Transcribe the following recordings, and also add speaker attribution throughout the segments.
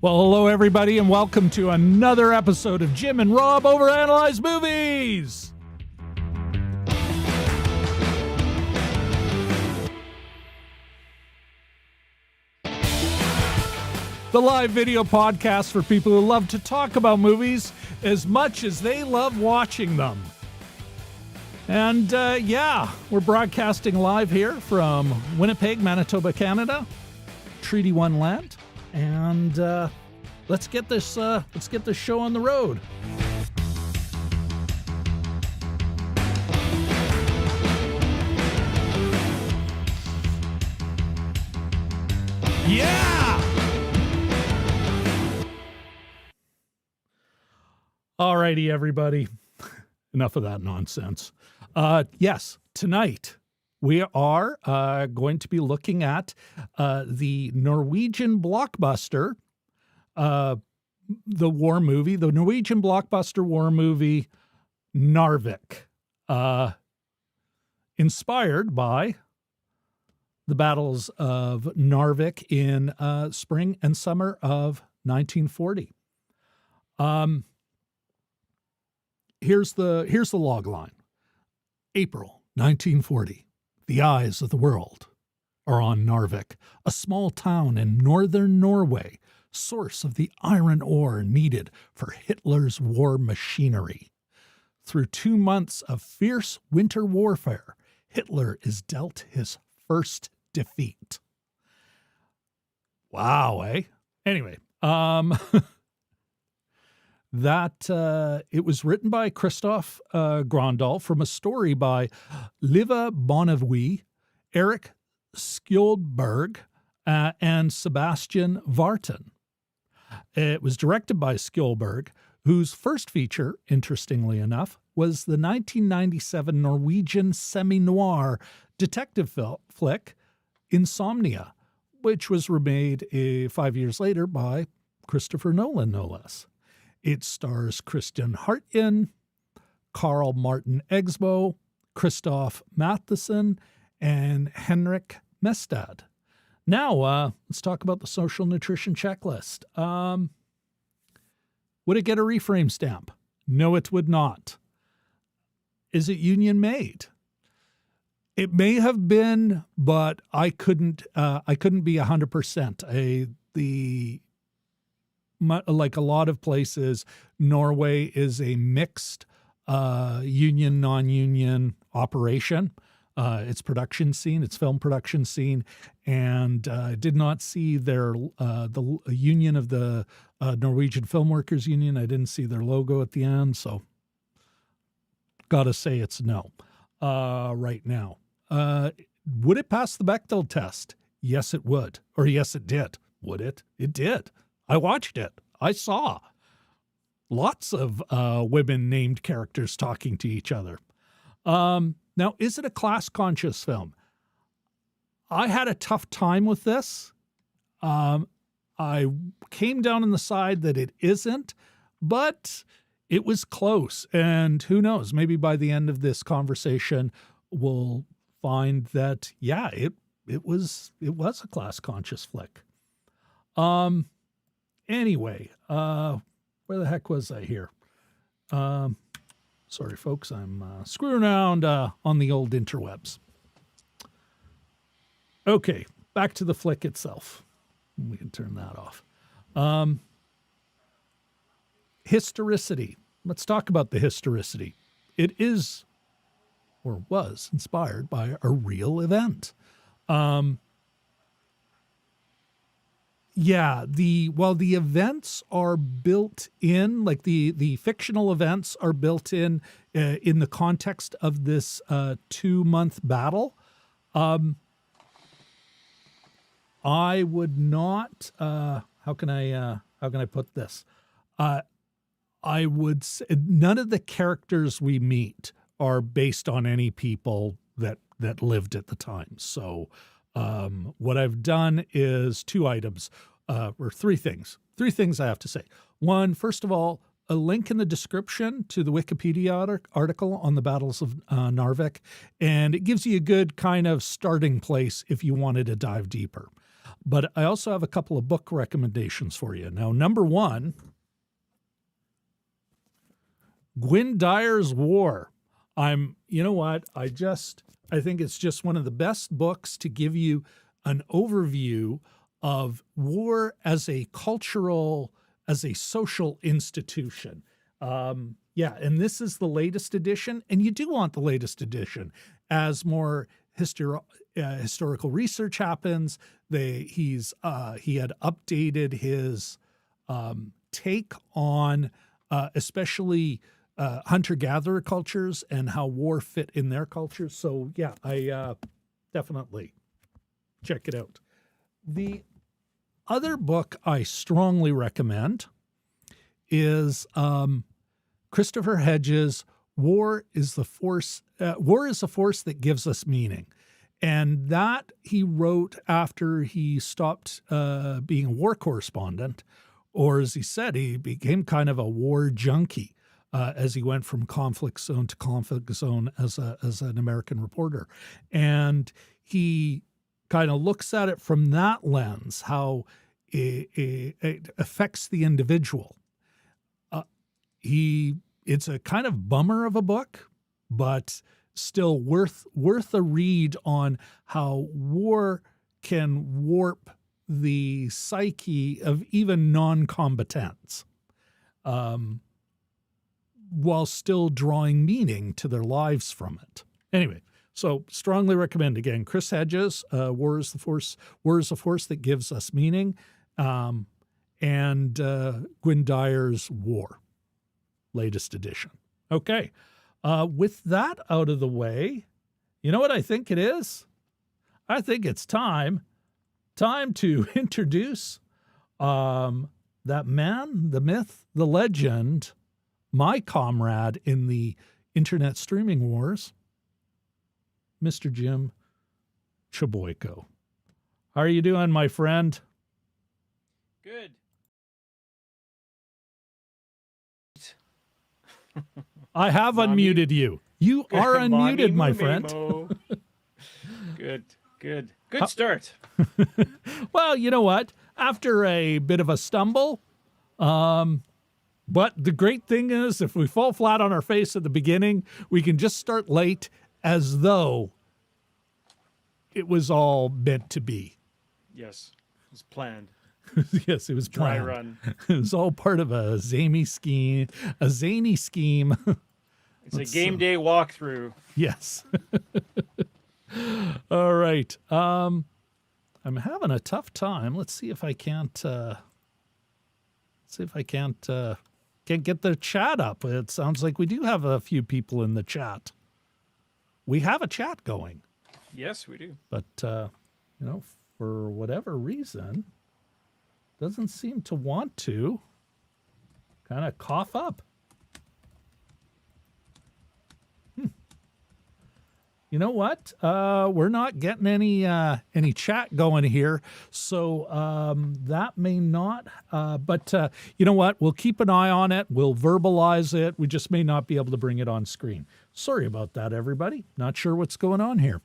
Speaker 1: Well, hello, everybody, and welcome to another episode of Jim and Rob Overanalyze Movies. The live video podcast for people who love to talk about movies as much as they love watching them. And we're broadcasting live here from Winnipeg, Manitoba, Canada, Treaty 1 land. And let's get this show on the road. Yeah! Alrighty, everybody. Enough of that nonsense. Yes, tonight we are going to be looking at the Norwegian blockbuster, the Norwegian blockbuster war movie, Narvik, inspired by the battles of Narvik in spring and summer of 1940. Here's the log line. April 1940. The eyes of the world are on Narvik, a small town in northern Norway, source of the iron ore needed for Hitler's war machinery. Through 2 months of fierce winter warfare, Hitler is dealt his first defeat. Wow, eh? Anyway, it was written by Christoph Grandal from a story by Liva Bonnevie, Eric Skjoldberg, and Sebastian Vartan. It was directed by Skjoldberg, whose first feature, interestingly enough, was the 1997 Norwegian semi-noir detective flick Insomnia, which was remade 5 years later by Christopher Nolan, no less. It stars Christian Hartjen, Carl Martin Exbo, Christoph Matheson, and Henrik Mestad. Now, let's talk about the social nutrition checklist. Would it get a reframe stamp? No, it would not. Is it union made? It may have been, but I couldn't be 100%. Like a lot of places, Norway is a mixed union, non-union operation. Its production scene, its film production scene, and I did not see the union of the Norwegian Film Workers Union. I didn't see their logo at the end, so gotta say it's no right now. Would it pass the Bechdel test? Yes, it would. Or yes, it did. Would it? It did. I watched it. I saw lots of women named characters talking to each other. Now, is it a class-conscious film? I had a tough time with this. I came down on the side that it isn't, but it was close. And who knows, maybe by the end of this conversation, we'll find that, yeah, it was a class-conscious flick. Anyway, where the heck was I here? Sorry, folks, I'm screwing around on the old interwebs. Okay, back to the flick itself. We can turn that off. Historicity. Let's talk about the historicity. It is, or was, inspired by a real event. The events are built in, like the fictional events are built in the context of this 2-month battle. I would not. How can I put this? I would say none of the characters we meet are based on any people that lived at the time. So. What I've done is 2 items, or 3 things. 3 things I have to say. One, first of all, a link in the description to the Wikipedia article on the battles of Narvik, and it gives you a good kind of starting place if you wanted to dive deeper. But I also have a couple of book recommendations for you. Now, number one, Gwyn Dyer's War. You know what? I think it's just one of the best books to give you an overview of war as a social institution. And this is the latest edition, and you do want the latest edition as more historical research happens. He had updated his take on especially hunter-gatherer cultures and how war fit in their cultures. So yeah, I definitely check it out. The other book I strongly recommend is Christopher Hedges' War is a Force That Gives Us Meaning. And that he wrote after he stopped being a war correspondent, or as he said, he became kind of a war junkie as he went from conflict zone to conflict zone as an American reporter. And he kind of looks at it from that lens, how it affects the individual. It's a kind of bummer of a book, but still worth a read on how war can warp the psyche of even non-combatants, while still drawing meaning to their lives from it. Anyway, so strongly recommend, again, Chris Hedges, War is a Force That Gives Us Meaning, and Gwyn Dyer's War, latest edition. Okay. With that out of the way, you know what I think it is? I think it's time to introduce that man, the myth, the legend, my comrade in the internet streaming wars, Mr. Jim Chaboyko. How are you doing, my friend?
Speaker 2: Good.
Speaker 1: I have unmuted you. You are unmuted, my friend.
Speaker 2: Good start.
Speaker 1: Well, you know what? After a bit of a stumble, but the great thing is if we fall flat on our face at the beginning, we can just start late as though it was all meant to be.
Speaker 2: Yes, it was planned.
Speaker 1: Yes, it was planned.
Speaker 2: Dry run.
Speaker 1: It was all part of a zany scheme. It's
Speaker 2: a game day walkthrough.
Speaker 1: Yes. All right. I'm having a tough time. Let's see if I can't can't get the chat up. It sounds like we do have a few people in the chat. We have a chat going.
Speaker 2: Yes, we do.
Speaker 1: But for whatever reason, doesn't seem to want to kind of cough up. You know what? We're not getting any chat going here, so that may not. But you know what? We'll keep an eye on it. We'll verbalize it. We just may not be able to bring it on screen. Sorry about that, everybody. Not sure what's going on here.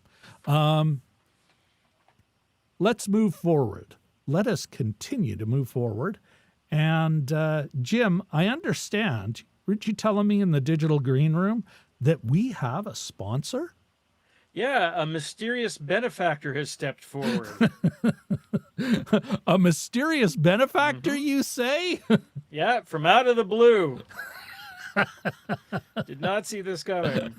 Speaker 1: Let's move forward. Let us continue to move forward. And Jim, I understand. Weren't you telling me in the digital green room that we have a sponsor?
Speaker 2: Yeah, a mysterious benefactor has stepped forward.
Speaker 1: A mysterious benefactor, you say?
Speaker 2: Yeah, from out of the blue. Did not see this coming.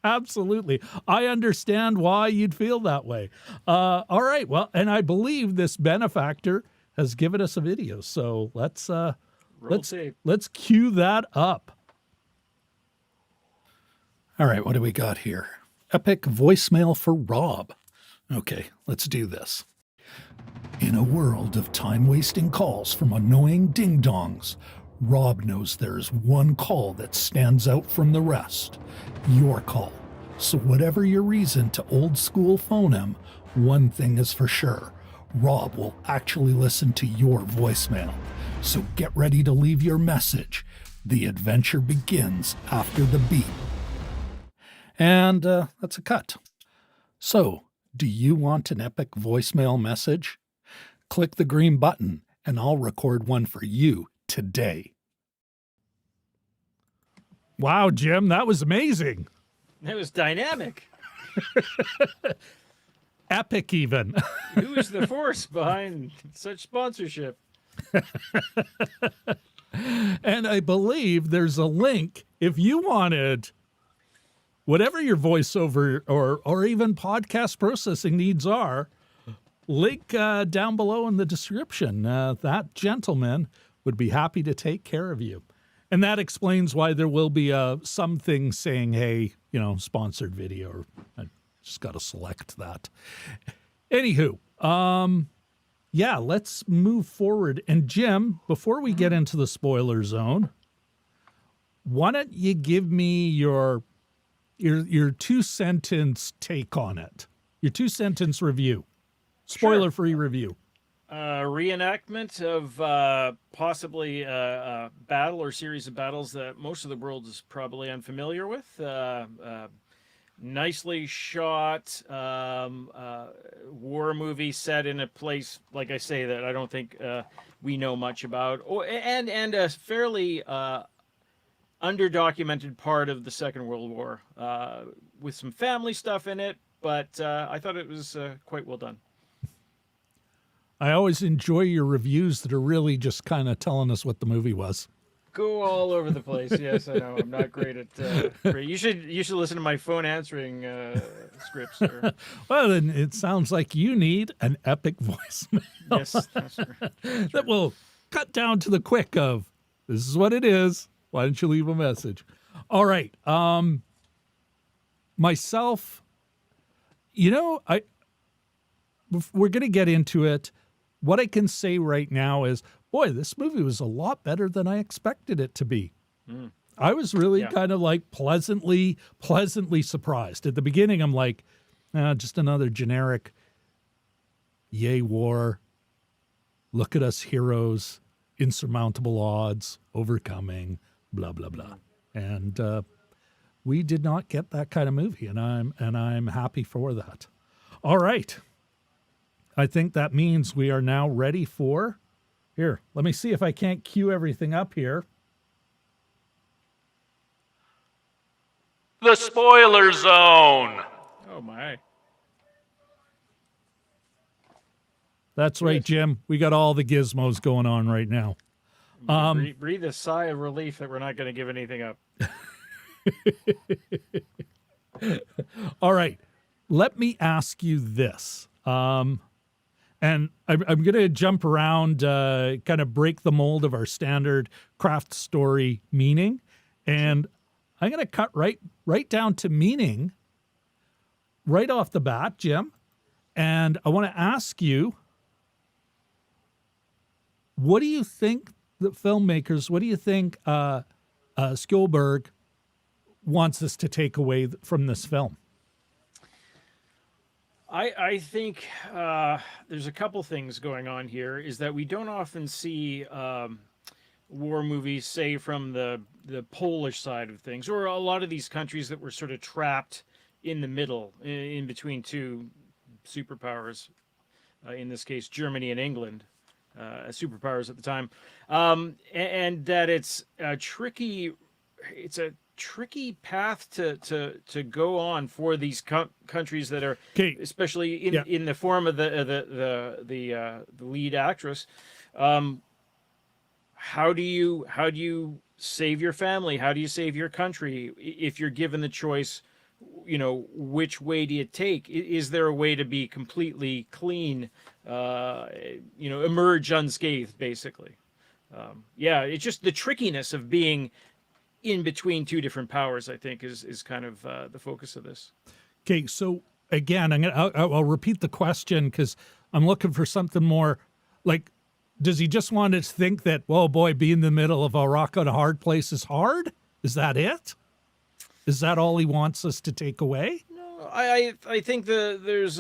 Speaker 1: Absolutely. I understand why you'd feel that way. All right. Well, and I believe this benefactor has given us a video. So let's cue that up. All right. What do we got here? Epic voicemail for Rob. Okay, let's do this. In a world of time-wasting calls from annoying ding-dongs, Rob knows there's one call that stands out from the rest. Your call. So whatever your reason to old-school phone him, one thing is for sure. Rob will actually listen to your voicemail. So get ready to leave your message. The adventure begins after the beep. And that's a cut. So, do you want an epic voicemail message Click the green button and I'll record one for you today. Wow, Jim, that was amazing.
Speaker 2: That was dynamic.
Speaker 1: Epic, even.
Speaker 2: Who is the force behind such sponsorship?
Speaker 1: And I believe there's a link if you wanted whatever your voiceover or even podcast processing needs are. Link down below in the description. That gentleman would be happy to take care of you. And that explains why there will be something saying, hey, sponsored video. Or I just got to select that. Anywho, yeah, let's move forward. And Jim, before we get into the spoiler zone, why don't you give me your 2-sentence take on it? Your 2-sentence review. Spoiler-free review.
Speaker 2: Reenactment of possibly a battle or series of battles that most of the world is probably unfamiliar with. Nicely shot war movie set in a place, like I say, that I don't think we know much about, and a fairly underdocumented part of the Second World War, with some family stuff in it, but I thought it was quite well done.
Speaker 1: I always enjoy your reviews that are really just kind of telling us what the movie was.
Speaker 2: Go all over the place. Yes, I know. I'm not great at. You should listen to my phone answering scripts. Or...
Speaker 1: Well, then it sounds like you need an epic voicemail.
Speaker 2: Yes, that's right.
Speaker 1: That will cut down to the quick of this is what it is. Why don't you leave a message? All right. Myself, we're going to get into it. What I can say right now is, boy, this movie was a lot better than I expected it to be. I was really kind of like pleasantly surprised. At the beginning, I'm like, just another generic, yay war. Look at us heroes, insurmountable odds, overcoming, blah, blah, blah. And we did not get that kind of movie, and I'm happy for that. All right. I think that means we are now ready for... Here, let me see if I can't cue everything up here. The spoiler zone.
Speaker 2: Oh, my.
Speaker 1: That's right, Jim. We got all the gizmos going on right now.
Speaker 2: Breathe a sigh of relief that we're not going to give anything up.
Speaker 1: All right. Let me ask you this. And I'm going to jump around, kind of break the mold of our standard craft story meaning. And I'm going to cut right down to meaning right off the bat, Jim. And I want to ask you, what do you think what do you think Spielberg wants us to take away from this film?
Speaker 2: I think there's a couple things going on here. Is that we don't often see war movies, say, from the Polish side of things, or a lot of these countries that were sort of trapped in the middle, in between two superpowers, in this case, Germany and England, superpowers at the time, and that it's a tricky path to go on for these countries that are, especially in the form of the lead actress. How do you save your family? How do you save your country if you're given the choice? Which way do you take? Is there a way to be completely clean? Emerge unscathed, basically. It's just the trickiness of being in between two different powers, I think, is kind of the focus of this.
Speaker 1: Okay, so again, I'll repeat the question because I'm looking for something more. Like, does he just want us to think that, well, boy, being in the middle of a rock on a hard place is hard? Is that it? Is that all he wants us to take away?
Speaker 2: No, I think there's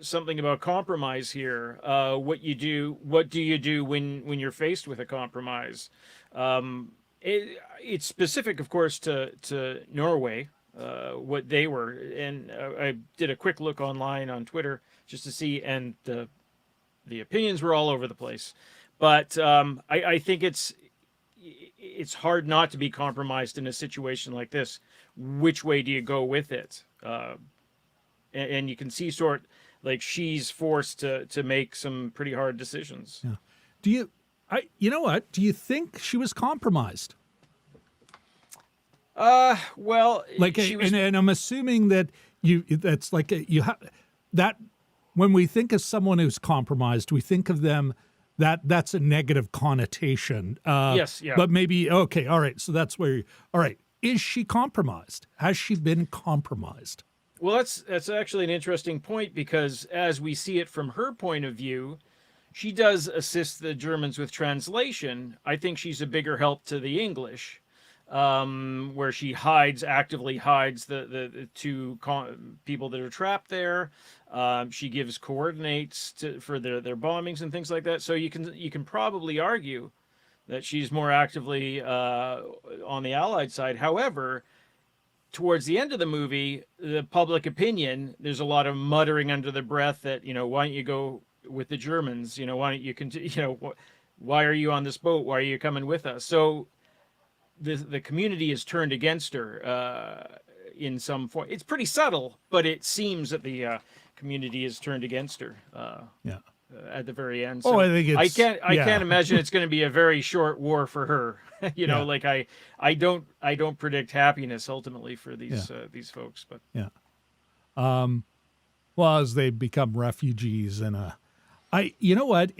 Speaker 2: something about compromise here. What do you do when you're faced with a compromise? It's specific, of course, to Norway, what they were. And I did a quick look online on Twitter just to see, and the opinions were all over the place. But I think it's hard not to be compromised in a situation like this. Which way do you go with it? And you can see like she's forced to make some pretty hard decisions.
Speaker 1: Yeah. Do you? You know what? Do you think she was compromised?
Speaker 2: Well,
Speaker 1: Like,
Speaker 2: she was.
Speaker 1: and I'm assuming that that's like you have that when we think of someone who's compromised, we think of them that's a negative connotation.
Speaker 2: Yes, yeah.
Speaker 1: But maybe okay, all right. So that's where. All right, is she compromised? Has she been compromised?
Speaker 2: Well, that's actually an interesting point, because as we see it from her point of view, she does assist the Germans with translation. I think she's a bigger help to the English, where she actively hides the two people that are trapped there. She gives coordinates for their bombings and things like that. So you can probably argue that she's more actively on the Allied side. However, towards the end of the movie, the public opinion, there's a lot of muttering under the breath that, why don't you go with the Germans? Why don't you continue? Why are you on this boat? Why are you coming with us? So the community is turned against her in some form. It's pretty subtle, but it seems that the community is turned against her.
Speaker 1: Yeah.
Speaker 2: At the very end.
Speaker 1: So I think it's,
Speaker 2: I can't imagine it's going to be a very short war for her. Like I don't predict happiness ultimately for these folks, but
Speaker 1: yeah. Well, as they become refugees you know what?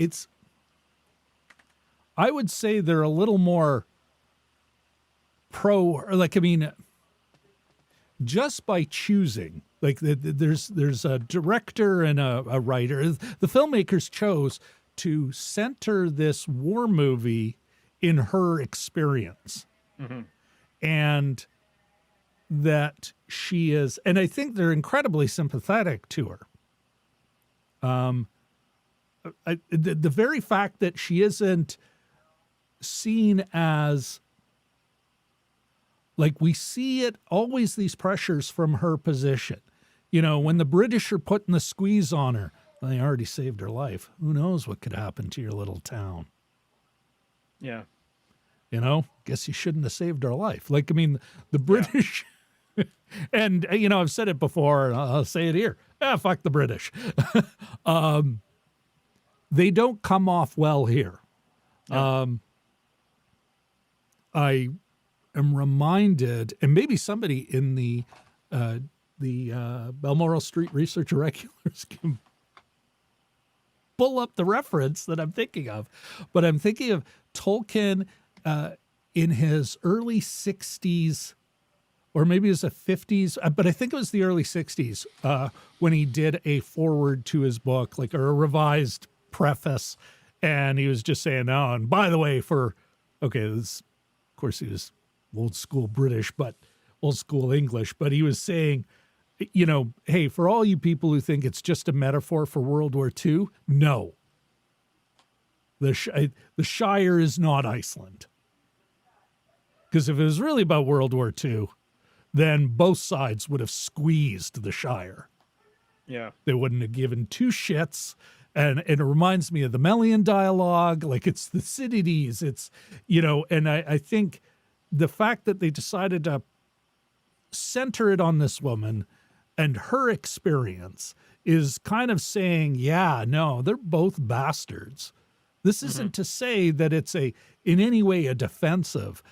Speaker 1: I would say they're a little more just by choosing, like there's a director and a writer. The filmmakers chose to center this war movie in her experience.
Speaker 2: Mm-hmm.
Speaker 1: And that she is, and I think they're incredibly sympathetic to her. The very fact that she isn't seen as, like, we see it always, these pressures from her position. When the British are putting the squeeze on her, well, they already saved her life. Who knows what could happen to your little town?
Speaker 2: Yeah.
Speaker 1: Guess you shouldn't have saved her life. Like, the British, and, I've said it before, and I'll say it here. Fuck the British. They don't come off well here.
Speaker 2: No.
Speaker 1: I am reminded, and maybe somebody in the Balmoral Street Research Irregulars can pull up the reference that I'm thinking of, but I'm thinking of Tolkien in his early 60s, or maybe it was the 50s, but I think it was the early 60s when he did a foreword to his book, like, or a revised preface, and he was just saying, oh, and by the way, of course he was old school British, but old school English, but he was saying, hey, for all you people who think it's just a metaphor for World War II, no. The Shire is not Iceland. Because if it was really about World War II, then both sides would have squeezed the Shire.
Speaker 2: Yeah.
Speaker 1: They wouldn't have given two shits. And it reminds me of the Melian dialogue. Like, it's the Thucydides. It's, and I think the fact that they decided to center it on this woman and her experience is kind of saying, yeah, no, they're both bastards. This isn't to say that it's in any way a defense of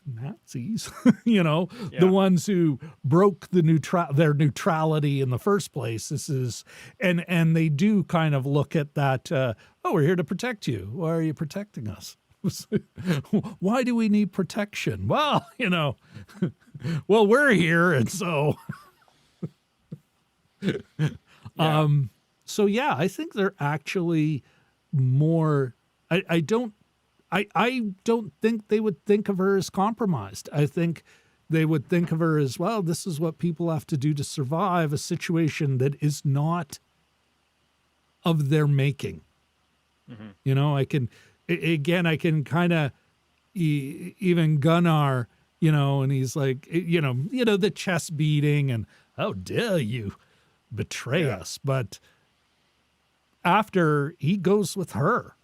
Speaker 1: Nazis, the ones who broke their neutrality in the first place. This is, and they do kind of look at that, we're here to protect you. Why are you protecting us? Why do we need protection? Well, well, we're here, and so so yeah, I think they're actually more, I don't think they would think of her as compromised. I think they would think of her as, well, this is what people have to do to survive a situation that is not of their making. I can kind of, even Gunnar, and he's like, the chest beating and, how dare you betray
Speaker 2: Yeah.
Speaker 1: us. But after he goes with her,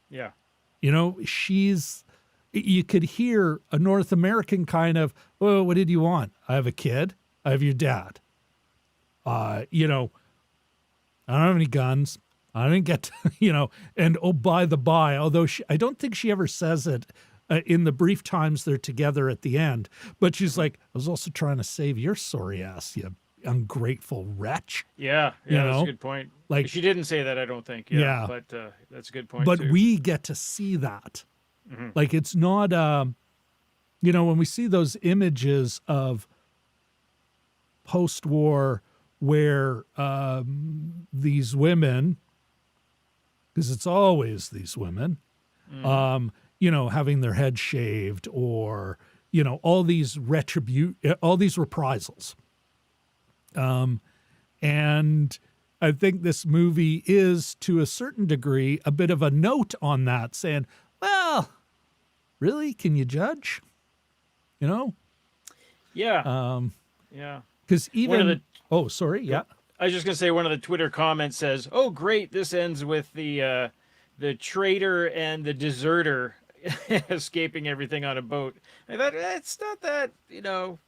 Speaker 2: Yeah.
Speaker 1: you know, you could hear a North American kind of, oh, what did you want? I have a kid. I have your dad. You know, I don't have any guns. I didn't get to, you know, and oh, by the by, although I don't think she ever says it in the brief times they're together at the end, but she's like, I was also trying to save your sorry ass, you ungrateful wretch.
Speaker 2: Yeah.
Speaker 1: You
Speaker 2: Yeah. That's a
Speaker 1: know,
Speaker 2: good point.
Speaker 1: like,
Speaker 2: She didn't say that, I don't think. Yeah.
Speaker 1: yeah,
Speaker 2: But that's a good point
Speaker 1: but
Speaker 2: too.
Speaker 1: we get to see that.
Speaker 2: Mhm.
Speaker 1: Like, it's not, you know, when we see those images of post-war where these women, because it's always these women, you know, having their head shaved, or, you know, all these reprisals. And I think this movie is, to a certain degree, a bit of a note on that, saying, well, really? Can you judge? You know?
Speaker 2: Yeah. Yeah.
Speaker 1: Because
Speaker 2: One of
Speaker 1: even,
Speaker 2: the
Speaker 1: oh, sorry, yeah.
Speaker 2: I was just gonna say, one of the Twitter comments says, "Oh, great! This ends with the traitor and the deserter escaping everything on a boat." I thought it's not that, you know.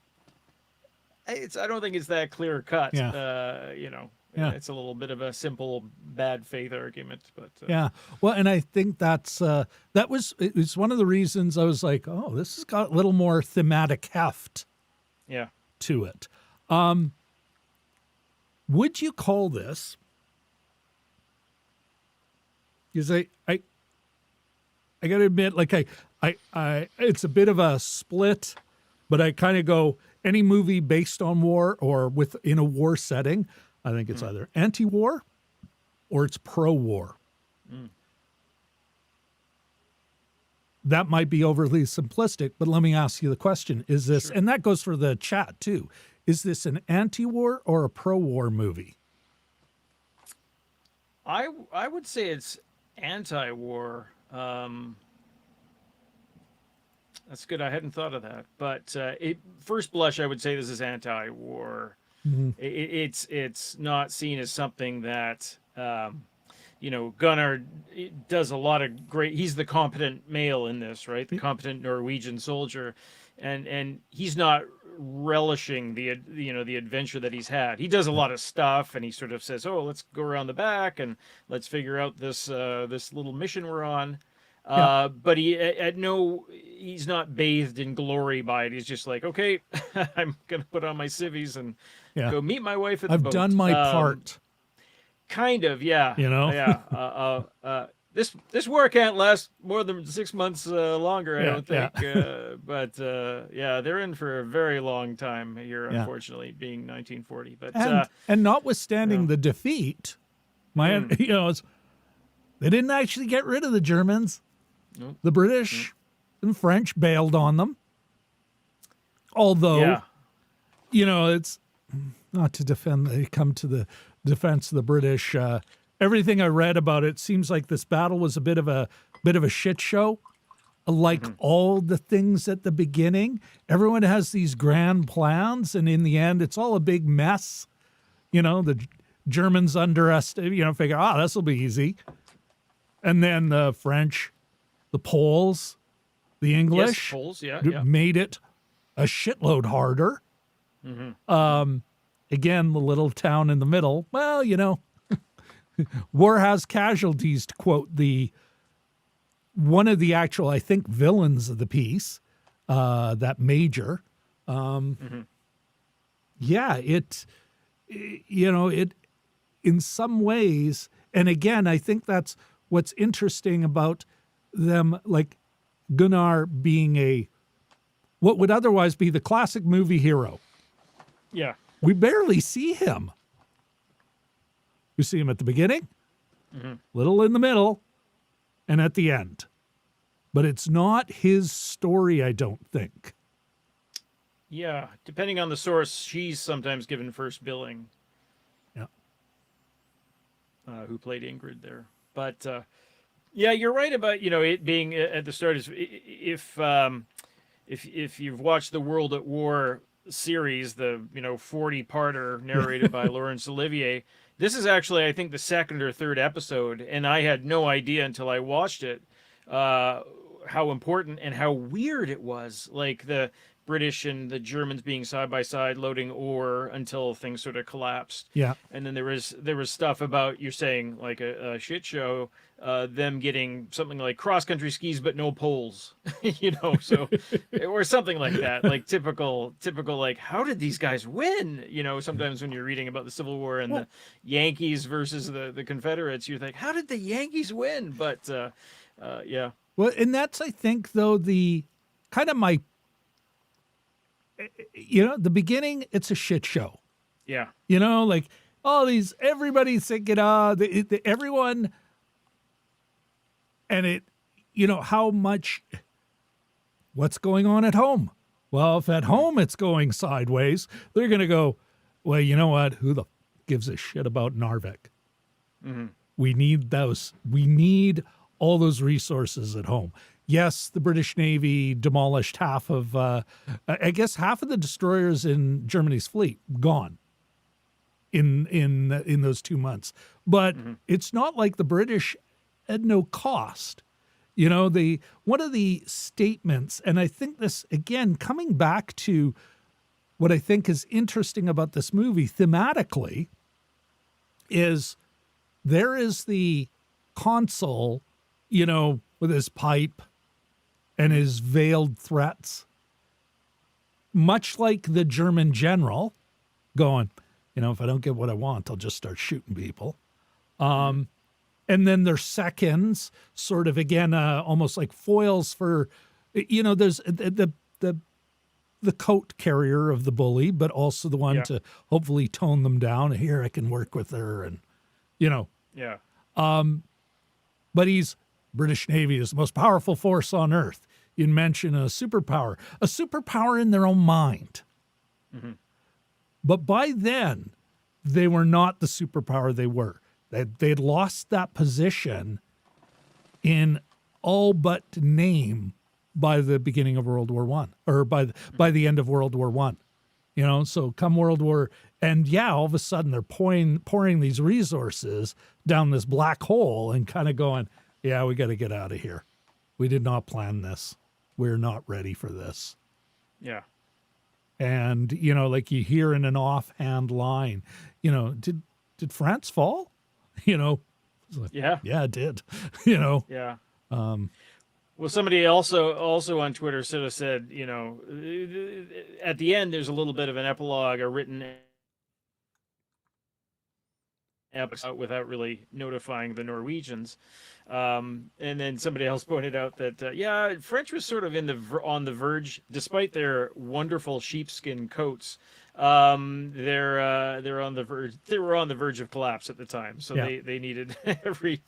Speaker 2: I don't think it's that clear cut.
Speaker 1: Yeah.
Speaker 2: You know,
Speaker 1: Yeah.
Speaker 2: it's a little bit of a simple bad faith argument, but
Speaker 1: Yeah. Well, and I think it was one of the reasons I was like, oh, this has got a little more thematic heft
Speaker 2: yeah.
Speaker 1: to it. Would you call this? Because I got to admit, like I, it's a bit of a split, but I kind of go any movie based on war or within a war setting. I think it's either anti-war or it's pro-war. That might be overly simplistic, but let me ask you the question. Is this,
Speaker 2: Sure.
Speaker 1: and that goes for the chat too, is this an anti-war or a pro-war movie?
Speaker 2: I would say it's anti-war. That's good. I hadn't thought of that, but first blush, I would say this is anti-war. It's not seen as something that you know, Gunnar does a lot of great. He's the competent male in this, right? The competent Norwegian soldier, and he's not relishing the adventure that he's had. He does a lot of stuff, and he sort of says, "Oh, let's go around the back and let's figure out this little mission we're on." But he's not bathed in glory by it. He's just like, okay, I'm gonna put on my civvies and
Speaker 1: Yeah.
Speaker 2: go meet my wife at the
Speaker 1: I've
Speaker 2: boat.
Speaker 1: done my part.
Speaker 2: Kind of, yeah.
Speaker 1: You know?
Speaker 2: Yeah. This war can't last more than 6 months longer, I
Speaker 1: Yeah,
Speaker 2: don't think. But yeah, they're in for a very long time here,
Speaker 1: Yeah.
Speaker 2: unfortunately, being 1940. But
Speaker 1: And notwithstanding
Speaker 2: yeah.
Speaker 1: the defeat, you know, they didn't actually get rid of the Germans.
Speaker 2: Nope.
Speaker 1: The British and French bailed on them. Although,
Speaker 2: yeah,
Speaker 1: you know, it's not to defend, they come to the defense of the British. Everything I read about it seems like this battle was a bit of a shit show. Like all the things at the beginning, everyone has these grand plans, and in the end, it's all a big mess. You know, the Germans figure, this will be easy. And then the French, the Poles, the English
Speaker 2: yes, Poles, yeah.
Speaker 1: made it a shitload harder. Again, the little town in the middle. Well, you know, war has casualties, to quote one of the actual, I think, villains of the piece, that major. Yeah, it in some ways, and again, I think that's what's interesting about them, like Gunnar being what would otherwise be the classic movie hero.
Speaker 2: Yeah.
Speaker 1: We barely see him. We see him at the beginning, little in the middle, and at the end. But it's not his story, I don't think.
Speaker 2: Yeah, depending on the source, she's sometimes given first billing.
Speaker 1: Yeah.
Speaker 2: Who played Ingrid there? But yeah, you're right about it being at the start. If you've watched The World at War, series, the 40-parter narrated by Laurence Olivier. This is actually, I think, the second or third episode, and I had no idea until I watched it how important and how weird it was. Like the British and the Germans being side by side loading ore until things sort of collapsed.
Speaker 1: Yeah.
Speaker 2: And then there was stuff about, you're saying, like a shit show, them getting something like cross country skis but no poles, so or something like that, like typical like, how did these guys win? Sometimes when you're reading about the Civil War and the Yankees versus the Confederates, you think, how did the Yankees win? But yeah.
Speaker 1: Well, and that's, I think, though, the kind of my, the beginning, it's a shit show.
Speaker 2: Yeah.
Speaker 1: Like all these, everybody's thinking, everyone, and it, how much, what's going on at home? Well, if at home it's going sideways, they're going to go, well, you know what? Who the gives a shit about Narvik?
Speaker 2: Mm-hmm.
Speaker 1: We need those. We need all those resources at home. Yes, the British Navy demolished half of the destroyers in Germany's fleet, gone in those 2 months. But it's not like the British had no cost. One of the statements, and I think this, again, coming back to what I think is interesting about this movie thematically, is there is the consul, with his pipe and his veiled threats, much like the German general going, if I don't get what I want, I'll just start shooting people. And then there's seconds, sort of, again, almost like foils for, there's the coat carrier of the bully, but also the one to hopefully tone them down. Here, I can work with her, and,
Speaker 2: Yeah.
Speaker 1: But British Navy is the most powerful force on Earth. You mention a superpower in their own mind.
Speaker 2: Mm-hmm.
Speaker 1: But by then, they were not the superpower they were. They'd lost that position in all but name by the beginning of World War I, or by the end of World War I. So come World War, and all of a sudden they're pouring these resources down this black hole and kind of going, yeah, we got to get out of here. We did not plan this. We're not ready for this.
Speaker 2: Yeah.
Speaker 1: And, like you hear in an offhand line, did France fall? Like,
Speaker 2: Yeah.
Speaker 1: Yeah, it did.
Speaker 2: Yeah. Well, somebody also on Twitter sort of said, at the end, there's a little bit of an epilogue, a written episode without really notifying the Norwegians. And then somebody else pointed out that, French was sort of on the verge, despite their wonderful sheepskin coats. They're on the verge. They were on the verge of collapse at the time, so they needed every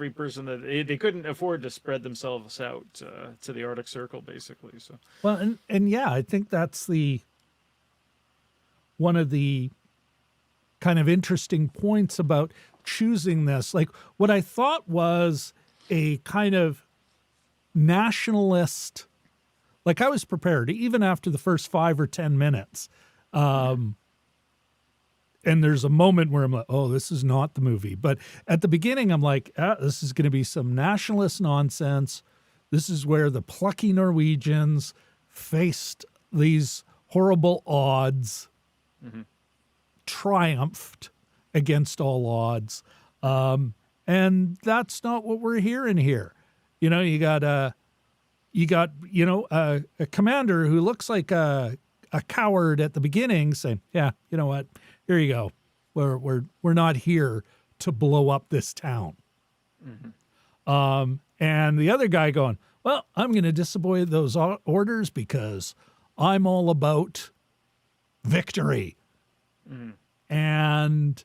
Speaker 2: person that they couldn't afford to spread themselves out to the Arctic Circle, basically. So
Speaker 1: and I think that's one of the kind of interesting points about choosing this. Like, what I thought was a kind of nationalist, like, I was prepared even after the first 5 or 10 minutes. And there's a moment where I'm like, oh, this is not the movie. But at the beginning, I'm like, this is going to be some nationalist nonsense. This is where the plucky Norwegians faced these horrible odds, triumphed against all odds. And that's not what we're hearing here. You got a commander who looks like a coward at the beginning saying, yeah, you know what? Here you go. We're not here to blow up this town. And the other guy going, well, I'm going to disobey those orders because I'm all about victory. And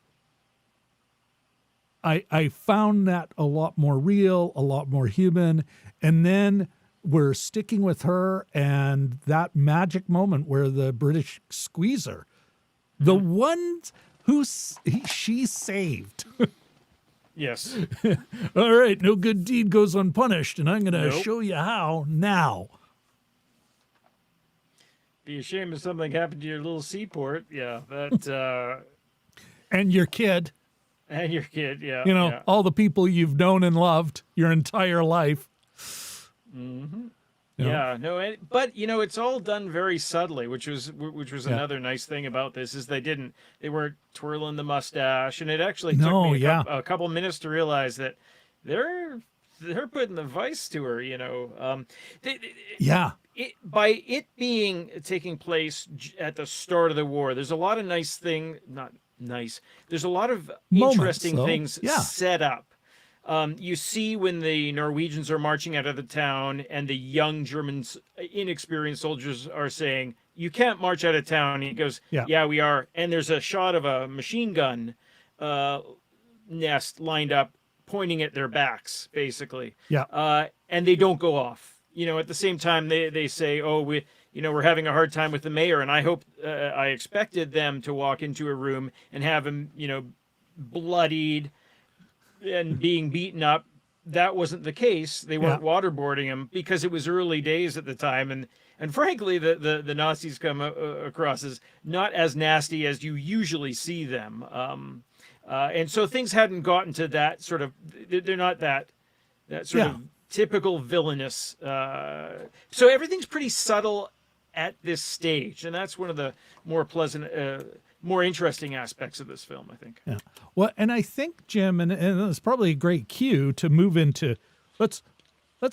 Speaker 1: I found that a lot more real, a lot more human. And then we're sticking with her and that magic moment where the British squeeze her. The ones who she saved.
Speaker 2: Yes.
Speaker 1: All right, no good deed goes unpunished, and I'm going to show you how now.
Speaker 2: Be a shame if something happened to your little seaport. Yeah, that
Speaker 1: And your kid,
Speaker 2: and your kid. Yeah,
Speaker 1: you know,
Speaker 2: yeah.
Speaker 1: all the people you've known and loved your entire life.
Speaker 2: Hmm.
Speaker 1: You know,
Speaker 2: Yeah, no, but it's all done very subtly, which was
Speaker 1: yeah.
Speaker 2: another nice thing about this is they weren't twirling the mustache, and it actually took
Speaker 1: No,
Speaker 2: me a
Speaker 1: yeah,
Speaker 2: couple minutes to realize that they're they're putting the vice to her. They,
Speaker 1: yeah,
Speaker 2: by it being taking place at the start of the war, there's a lot of not nice. There's a lot of
Speaker 1: moments
Speaker 2: interesting
Speaker 1: though.
Speaker 2: things
Speaker 1: Yeah,
Speaker 2: set up. You see when the Norwegians are marching out of the town, and the young Germans, inexperienced soldiers, are saying, "You can't march out of town." And he goes,
Speaker 1: yeah,
Speaker 2: "Yeah, we are." And there's a shot of a machine gun uh, nest lined up, pointing at their backs, basically,
Speaker 1: yeah,
Speaker 2: and they don't go off. At the same time, they say, "Oh, we're having a hard time with the mayor," and I expected them to walk into a room and have him, bloodied and being beaten up. That wasn't the case. They
Speaker 1: yeah,
Speaker 2: weren't waterboarding him because it was early days at the time, and frankly, the Nazis come across as not as nasty as you usually see them. And so things hadn't gotten to that sort of. They're not that sort
Speaker 1: yeah.
Speaker 2: of typical villainous. So everything's pretty subtle at this stage, and that's one of the more pleasant, more interesting aspects of this film, I think.
Speaker 1: Yeah. Well, and I think, Jim, and it's probably a great cue to move into let's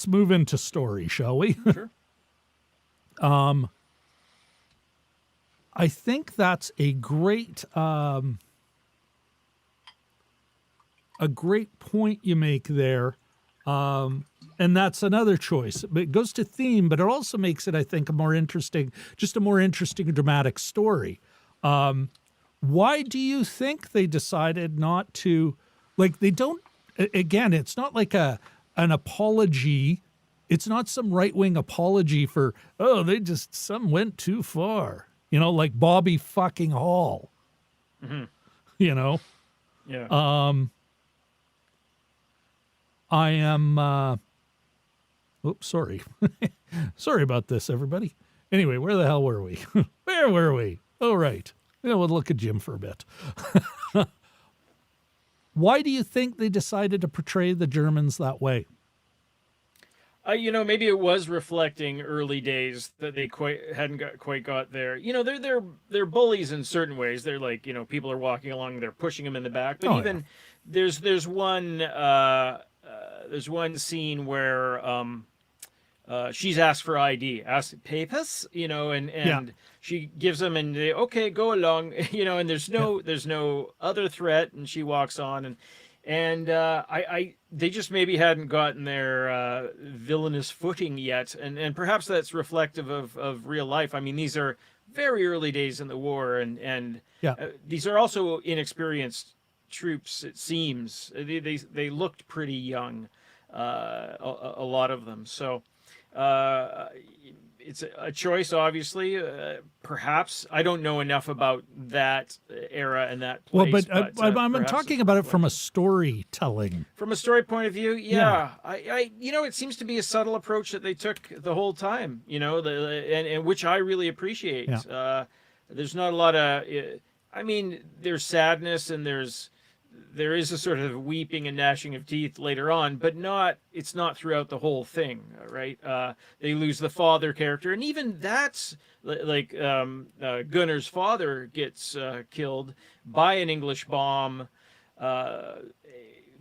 Speaker 1: move into story, shall we?
Speaker 2: Sure.
Speaker 1: I think that's a great point you make there. And that's another choice. But it goes to theme, but it also makes it, I think, a more interesting dramatic story. Why do you think they decided not to, like, they don't, again, it's not like an apology. It's not some right-wing apology for, oh, some went too far. Like Bobby fucking Hall,
Speaker 2: Hmm.
Speaker 1: you know?
Speaker 2: Yeah.
Speaker 1: I am, oops, sorry. Sorry about this, everybody. Anyway, where the hell were we? Where were we? Oh, right. We'll look at Jim for a bit. Why do you think they decided to portray the Germans that way?
Speaker 2: Maybe it was reflecting early days that they hadn't quite got there. They're bullies in certain ways. They're like, people are walking along, they're pushing them in the back. But
Speaker 1: Oh,
Speaker 2: even there's one scene where she's asked for ID, asked papers, and
Speaker 1: yeah,
Speaker 2: she gives them, and they, okay, go along, and
Speaker 1: yeah,
Speaker 2: there's no other threat, and she walks on, and they just maybe hadn't gotten their villainous footing yet, and perhaps that's reflective of real life. I mean, these are very early days in the war, and
Speaker 1: yeah.
Speaker 2: these are also inexperienced troops. It seems they looked pretty young, a lot of them. So it's a choice, obviously. Perhaps I don't know enough about that era and that
Speaker 1: Well,
Speaker 2: place,
Speaker 1: but
Speaker 2: but
Speaker 1: I'm
Speaker 2: perhaps
Speaker 1: talking
Speaker 2: it's
Speaker 1: about it from a
Speaker 2: reflective.
Speaker 1: storytelling.
Speaker 2: From a story point of view,
Speaker 1: Yeah,
Speaker 2: yeah, it seems to be a subtle approach that they took the whole time, and which I really
Speaker 1: yeah,
Speaker 2: appreciate. There's not a lot of, I mean, there's sadness, and there is a sort of weeping and gnashing of teeth later on, but it's not throughout the whole thing, right? They lose the father character, and even that's like Gunnar's father gets killed by an English bomb. Uh,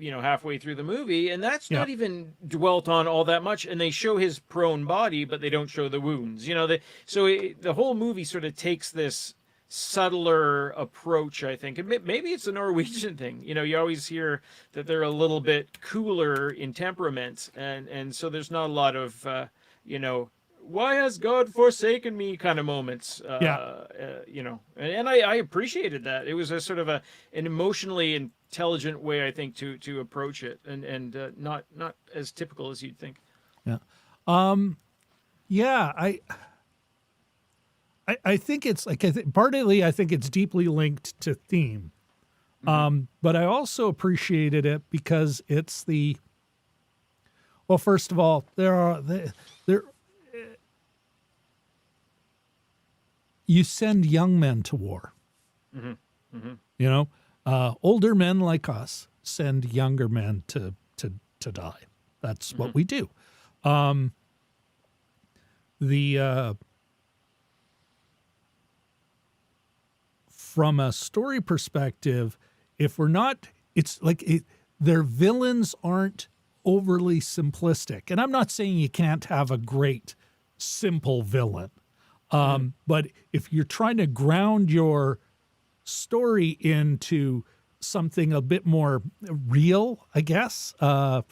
Speaker 2: Halfway through the movie, and that's
Speaker 1: yeah,
Speaker 2: not even dwelt on all that much. And they show his prone body, but they don't show the wounds. The whole movie sort of takes this subtler approach, I think. And maybe it's a Norwegian thing. You always hear that they're a little bit cooler in temperament, and so there's not a lot of why has God forsaken me kind of moments.
Speaker 1: yeah.
Speaker 2: And I appreciated that. It was a sort of an emotionally intelligent way, I think, to approach it, and not as typical as you'd think.
Speaker 1: Yeah. Yeah, I think it's like, partly I think it's deeply linked to theme.
Speaker 2: Hmm.
Speaker 1: But I also appreciated it because it's well, first of all, there you send young men to war. You know, older men like us send younger men to die. That's what we do. From a story perspective, if we're not, it's like their villains aren't overly simplistic. And I'm not saying you can't have a great, simple villain. But if you're trying to ground your story into something a bit more real, I guess, to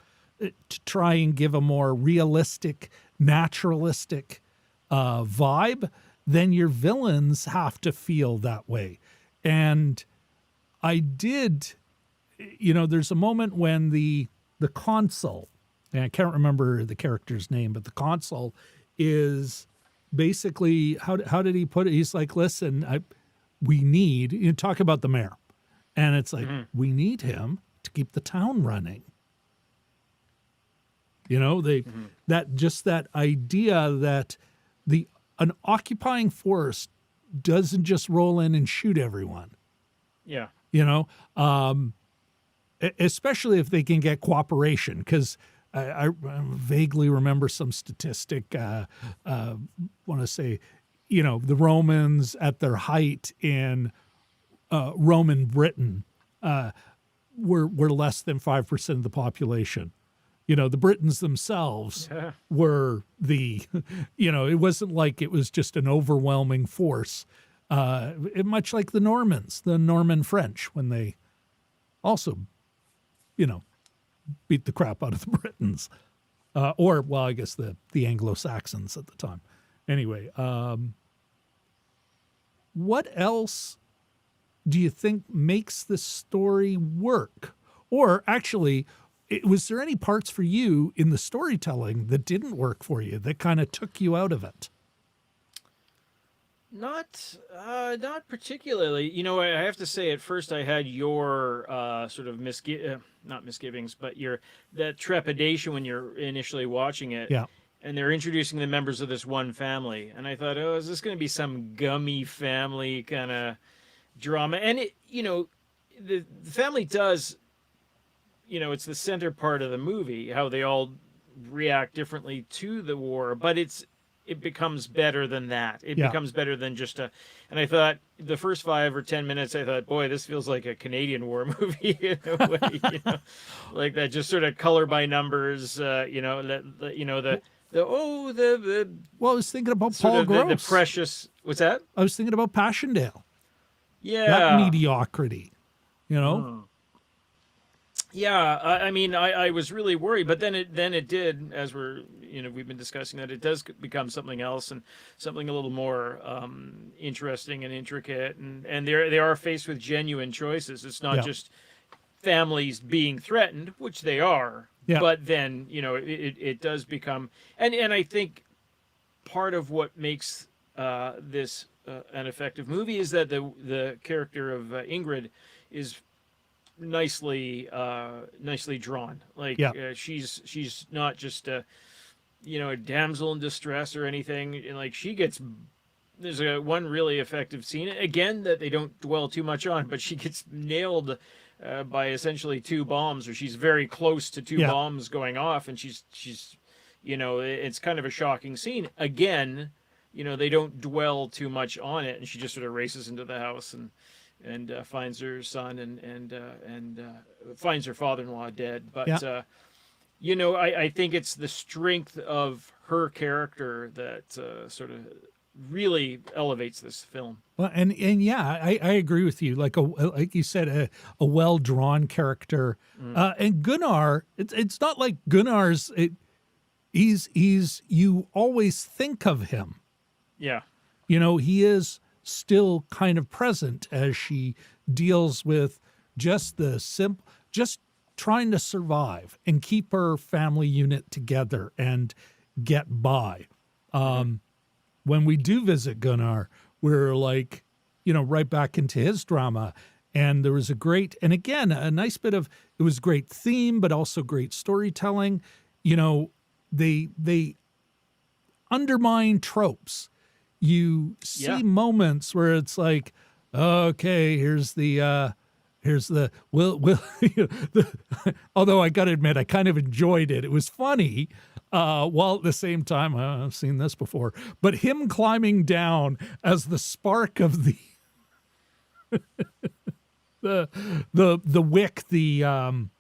Speaker 1: try and give a more realistic, naturalistic vibe, then your villains have to feel that way. And I did, there's a moment when the consul, and I can't remember the character's name, but the consul is basically, how did he put it? He's like, listen, we need, talk about the mayor. And it's like, we need him to keep the town running. That idea that an occupying force doesn't just roll in and shoot everyone.
Speaker 2: Yeah.
Speaker 1: Especially if they can get cooperation, because I vaguely remember some statistic, want to say, the Romans at their height in Roman Britain were less than 5% of the population. The Britons themselves were it wasn't like it was just an overwhelming force. Much like the Normans, the Norman French, when they also, beat the crap out of the Britons. I guess the Anglo-Saxons at the time. Anyway, what else do you think makes the story work? Or actually, was there any parts for you in the storytelling that didn't work for you, that kind of took you out of it?
Speaker 2: Not particularly. I have to say, at first I had your sort of not misgivings, but that trepidation when you're initially watching it.
Speaker 1: Yeah.
Speaker 2: And they're introducing the members of this one family, and I thought, oh, is this going to be some gummy family kind of drama? And the family does. It's the center part of the movie, how they all react differently to the war, but it becomes better than that. It becomes better than just and I thought the first 5 or 10 minutes, I thought, boy, this feels like a Canadian war movie in a way, like that, just sort of color by numbers, well, I
Speaker 1: was thinking about Paul Gross.
Speaker 2: The precious, what's that?
Speaker 1: I was thinking about Passchendaele.
Speaker 2: Yeah.
Speaker 1: That mediocrity,
Speaker 2: Yeah, I was really worried, but then it did, as we've been discussing, that it does become something else, and something a little more interesting and intricate, and they are faced with genuine choices. It's not just families being threatened, which they are, but then it does become, and I think part of what makes this an effective movie is that the character of Ingrid is nicely drawn. Like she's not just a damsel in distress or anything. And like there's one really effective scene again that they don't dwell too much on, but she gets nailed by essentially 2 bombs, or she's very close to 2 bombs going off, and she's it's kind of a shocking scene. Again, they don't dwell too much on it, and she just sort of races into the house and finds her son and finds her father-in-law dead. But I think it's the strength of her character that sort of really elevates this film.
Speaker 1: Well, and I agree with you. Like you said, a well-drawn character. And Gunnar, it's not like Gunnar's. He's you always think of him.
Speaker 2: Yeah.
Speaker 1: He is still kind of present as she deals with just trying to survive and keep her family unit together and get by. When we do visit Gunnar, we're like, right back into his drama. And there was a nice bit of, it was great theme, but also great storytelling. They undermine tropes. you see moments where it's like, okay, here's the will although I gotta admit I kind of enjoyed it. It was funny, while at the same time, I've seen this before, but him climbing down as the spark of the the wick, the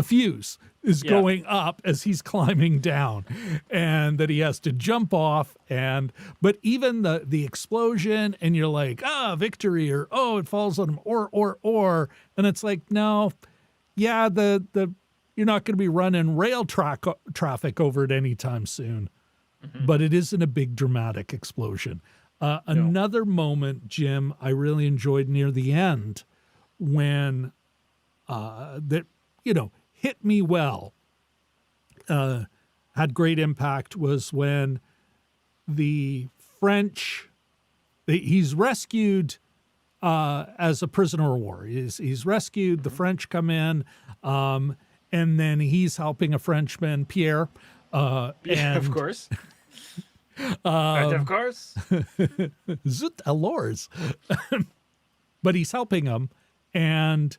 Speaker 1: fuse is going up as he's climbing down, and that he has to jump off. But even the explosion, and you're like, victory, or it falls on him, or, and it's like, no, the you're not going to be running rail traffic over it anytime soon, but it isn't a big dramatic explosion. Another moment, Jim, I really enjoyed near the end when that hit me well, had great impact, was when the French, he's rescued as a prisoner of war. He's rescued. The French come in, and then he's helping a Frenchman, Pierre. And
Speaker 2: of course. Of course.
Speaker 1: Zut alors. But he's helping him, and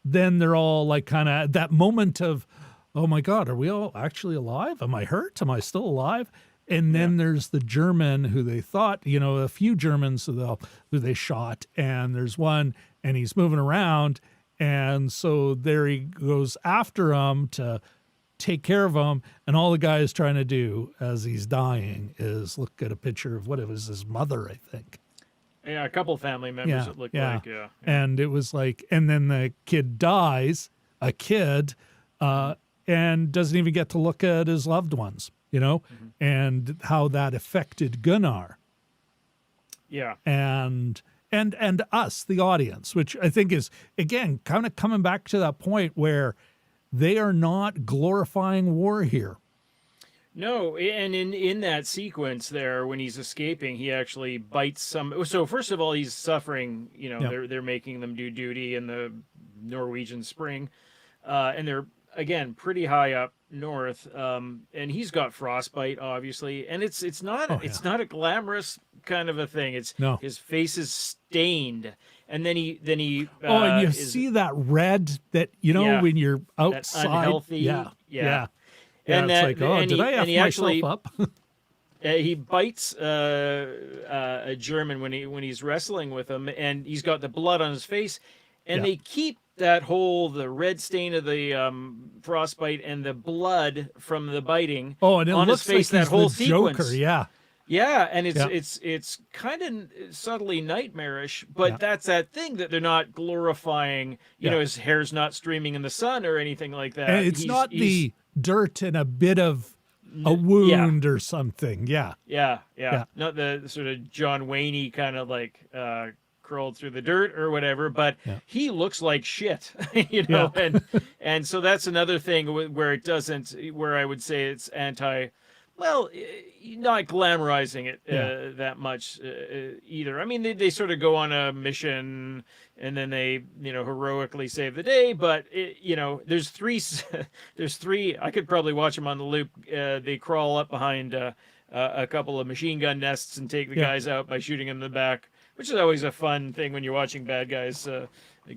Speaker 1: then they're all like kind of that moment of, oh my God, are we all actually alive? Am I hurt? Am I still alive? And then there's the German who they thought, a few Germans who they shot, and there's one, and he's moving around, and so there he goes after him to take care of him, and all the guy is trying to do as he's dying is look at a picture of what it was, his mother, I think.
Speaker 2: Yeah, a couple family members it looked like,
Speaker 1: And it was like, and then the kid dies, and doesn't even get to look at his loved ones, and how that affected Gunnar.
Speaker 2: Yeah.
Speaker 1: And us, the audience, which I think is, again, kind of coming back to that point where they are not glorifying war here.
Speaker 2: No, and in that sequence there, when he's escaping, he actually bites some. So first of all, he's suffering. They're making them do duty in the Norwegian spring, and they're again pretty high up north. And he's got frostbite, obviously, and it's not a glamorous kind of a thing. It's his face is stained, and then he
Speaker 1: and you see that red that when you're outside,
Speaker 2: unhealthy,
Speaker 1: yeah.
Speaker 2: And
Speaker 1: it's
Speaker 2: that,
Speaker 1: like, did I F myself up?
Speaker 2: He bites a German when he's wrestling with him, and he's got the blood on his face, and they keep the red stain of the frostbite and the blood from the biting
Speaker 1: and it
Speaker 2: on
Speaker 1: looks
Speaker 2: his face,
Speaker 1: like
Speaker 2: that whole
Speaker 1: the
Speaker 2: sequence.
Speaker 1: Joker, yeah.
Speaker 2: Yeah, and it's kind of subtly nightmarish, but that's that thing that they're not glorifying. His hair's not streaming in the sun or anything like that.
Speaker 1: And it's not the dirt and a bit of a wound or something. Yeah.
Speaker 2: Not the sort of John Wayne-y kind of like crawled through the dirt or whatever, but he looks like shit, and so that's another thing where it doesn't, where I would say it's not glamorizing it that much either. I mean, they sort of go on a mission and then they, heroically save the day. But, there's three, I could probably watch them on the loop. They crawl up behind a couple of machine gun nests and take the guys out by shooting them in the back, which is always a fun thing when you're watching bad guys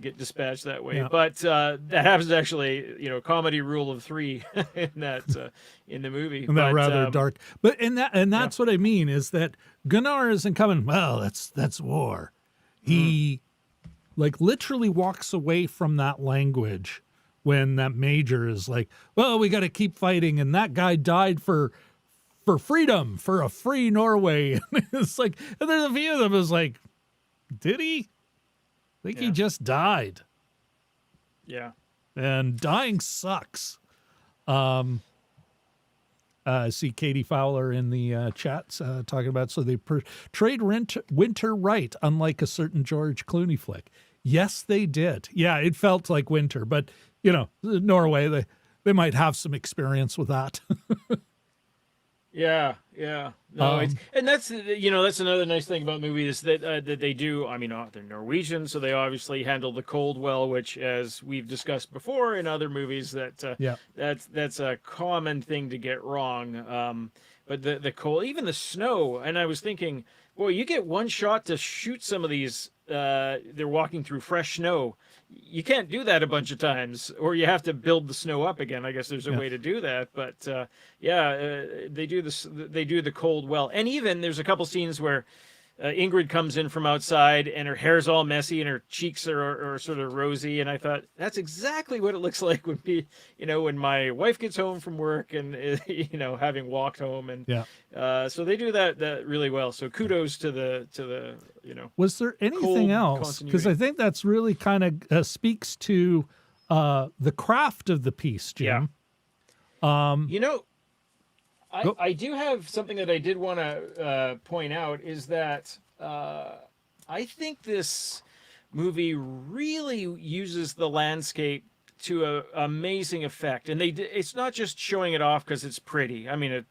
Speaker 2: get dispatched that way. But that happens actually, comedy rule of three in that in the movie.
Speaker 1: And that rather dark. But that's what I mean is that Gunnar isn't coming, well, that's war. He like literally walks away from that language when that major is like, well, we got to keep fighting, and that guy died for freedom, for a free Norway. And it's like, and there's a few of them is like, did he? I think he just died.
Speaker 2: Yeah.
Speaker 1: And dying sucks. I see Katie Fowler in the chats talking about, so they portrayed winter right, unlike a certain George Clooney flick. Yes, they did. Yeah, it felt like winter, but, Norway, they might have some experience with that.
Speaker 2: Yeah, yeah. No, it's
Speaker 1: Um,
Speaker 2: and that's that's another nice thing about movies that they do. I mean, they're Norwegian, so they obviously handle the cold well, which, as we've discussed before in other movies,
Speaker 1: yeah,
Speaker 2: that's a common thing to get wrong. But the cold, even the snow, and I was thinking, boy, you get one shot to shoot some of these. They're walking through fresh snow. You can't do that a bunch of times, or you have to build the snow up again. I guess there's a
Speaker 1: yeah.
Speaker 2: way to do that, but yeah, they do this. They do the cold well, and even there's a couple scenes where Ingrid comes in from outside, and her hair's all messy, and her cheeks are sort of rosy. And I thought that's exactly what it looks like when my wife gets home from work, and having walked home, and
Speaker 1: Yeah.
Speaker 2: so they do that really well. So kudos to the
Speaker 1: Was there anything
Speaker 2: cold
Speaker 1: else? Because
Speaker 2: continuity.
Speaker 1: I think that's really kind of speaks to the craft of the piece,
Speaker 2: Yeah.
Speaker 1: Jim. Um,
Speaker 2: You know,
Speaker 1: go-
Speaker 2: I do have something that I did want to point out is that I think this movie really uses the landscape to a amazing effect, and it's not just showing it off because it's pretty. I mean,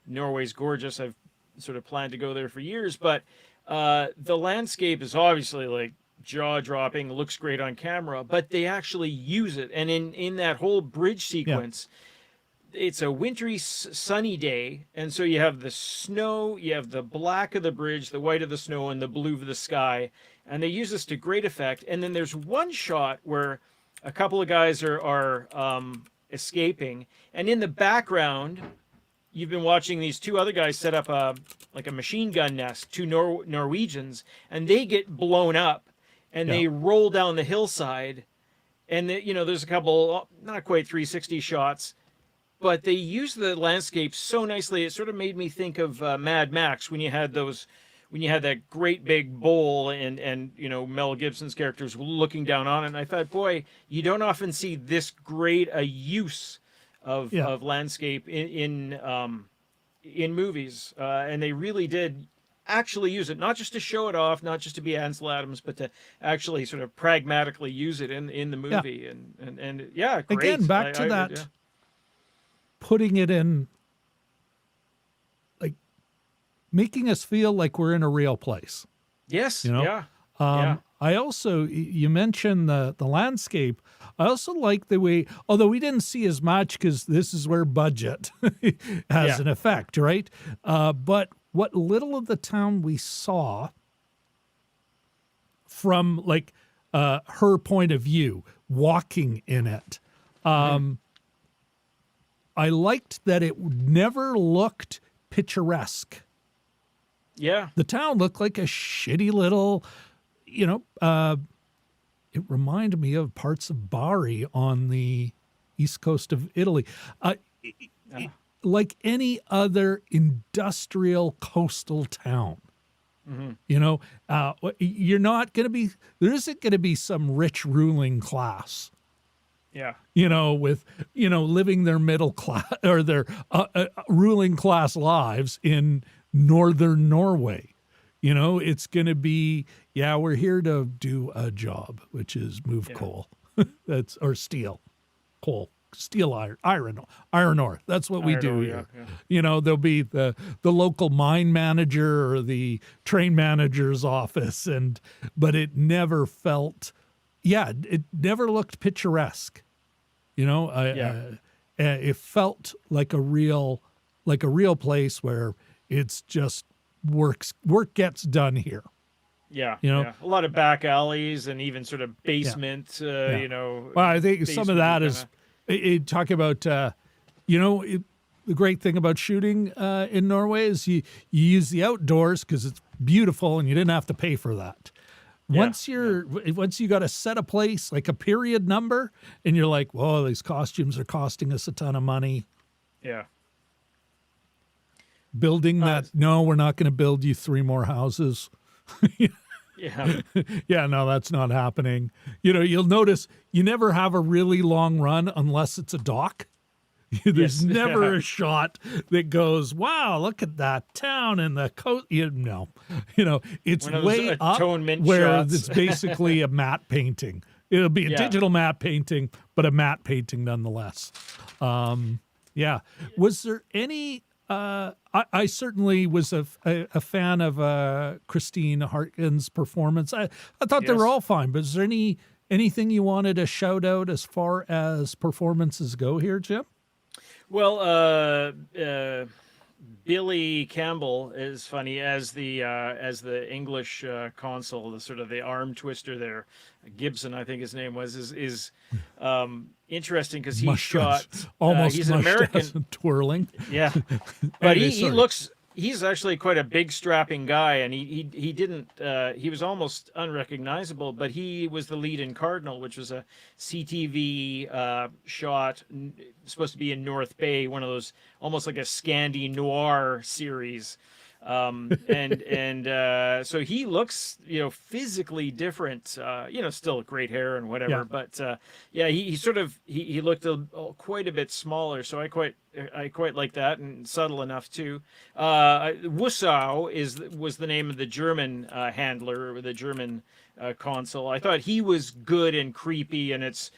Speaker 2: Norway's gorgeous. I've sort of planned to go there for years, but the landscape is obviously like jaw dropping, looks great on camera, but they actually use it, and in that whole bridge
Speaker 1: yeah,
Speaker 2: sequence it's a wintry sunny day, and so you have the snow, you have the black of the bridge, the white of the snow, and the blue of the sky, and they use this to great effect. And then there's one shot where a couple of guys are escaping, and in the background you've been watching these two other guys set up a machine gun nest, two Norwegians, and they get blown up, and
Speaker 1: yeah,
Speaker 2: they roll down the hillside, and there's a couple not quite 360 shots, but they use the landscape so nicely. It sort of made me think of Mad Max when you had that great big bowl, and Mel Gibson's characters looking down on it. And I thought, boy, you don't often see this great a use of
Speaker 1: yeah.
Speaker 2: landscape in movies, and they really did actually use it, not just to show it off, not just to be Ansel Adams, but to actually sort of pragmatically use it in the
Speaker 1: Yeah.
Speaker 2: movie. And yeah, great.
Speaker 1: Again, back to that,
Speaker 2: yeah.
Speaker 1: putting it in, like making us feel like we're in a real place.
Speaker 2: Yes.
Speaker 1: You know?
Speaker 2: Yeah. Yeah.
Speaker 1: I also, you mentioned the landscape. I also like the way, although we didn't see as much because this is where budget has
Speaker 2: Yeah.
Speaker 1: an effect, right? But what little of the town we saw from like her point of view, walking in it, I liked that it never looked picturesque.
Speaker 2: Yeah.
Speaker 1: The town looked like a shitty little, it reminded me of parts of Bari on the east coast of Italy. Like any other industrial coastal town. You're not going to be, there isn't going to be some rich ruling class,
Speaker 2: Yeah.
Speaker 1: with, living their middle class or their ruling class lives in northern Norway. It's going to be, we're here to do a job, which is move coal. Or steel, coal, steel, iron ore. That's what we
Speaker 2: Iron
Speaker 1: do
Speaker 2: ore,
Speaker 1: here.
Speaker 2: yeah.
Speaker 1: There'll be the local mine manager or the train manager's office. But it never felt, it never looked picturesque. It felt like a real place where it's just work gets done here.
Speaker 2: Yeah.
Speaker 1: You know?
Speaker 2: Yeah. A lot of back alleys and even sort of basement,
Speaker 1: Well, I think some of
Speaker 2: basement
Speaker 1: that is talk about, the great thing about shooting in Norway is you use the outdoors because it's beautiful and you didn't have to pay for that. Once you got to set a place like a period number and you're like, whoa, these costumes are costing us a ton of money.
Speaker 2: Yeah.
Speaker 1: Building that, no, we're not going to build you 3 more houses.
Speaker 2: Yeah.
Speaker 1: Yeah, no, that's not happening. You'll notice you never have a really long run unless it's a dock. There's
Speaker 2: Yes.
Speaker 1: never a shot that goes, wow, look at that town and the coast. It's
Speaker 2: One of those
Speaker 1: way up
Speaker 2: atonement
Speaker 1: where
Speaker 2: shots.
Speaker 1: it's basically a matte painting. It'll be a digital matte painting, but a matte painting nonetheless. Was there any I certainly was a fan of Christine Harkin's performance. I thought they were
Speaker 2: Yes.
Speaker 1: all fine, but is there anything you wanted to shout out as far as performances go here, Jim?
Speaker 2: Well, Billy Campbell is funny as the English consul, the sort of the arm twister there. Gibson, I think his name was, is interesting because he
Speaker 1: Mustache,
Speaker 2: shot.
Speaker 1: almost
Speaker 2: He's an
Speaker 1: mustache
Speaker 2: American,
Speaker 1: twirling.
Speaker 2: yeah, but
Speaker 1: Anyway,
Speaker 2: he
Speaker 1: sorry.
Speaker 2: looks. He's actually quite a big, strapping guy, and he didn't. He was almost unrecognizable, but he was the lead in Cardinal, which was a CTV shot, supposed to be in North Bay, one of those almost like a Scandi noir series. So he looks, physically different. Still great hair and whatever,
Speaker 1: Yeah.
Speaker 2: but yeah, he looked quite a bit smaller. So I quite like that, and subtle enough too. Wussau was the name of the German handler, or the German consul. I thought he was good and creepy, and it's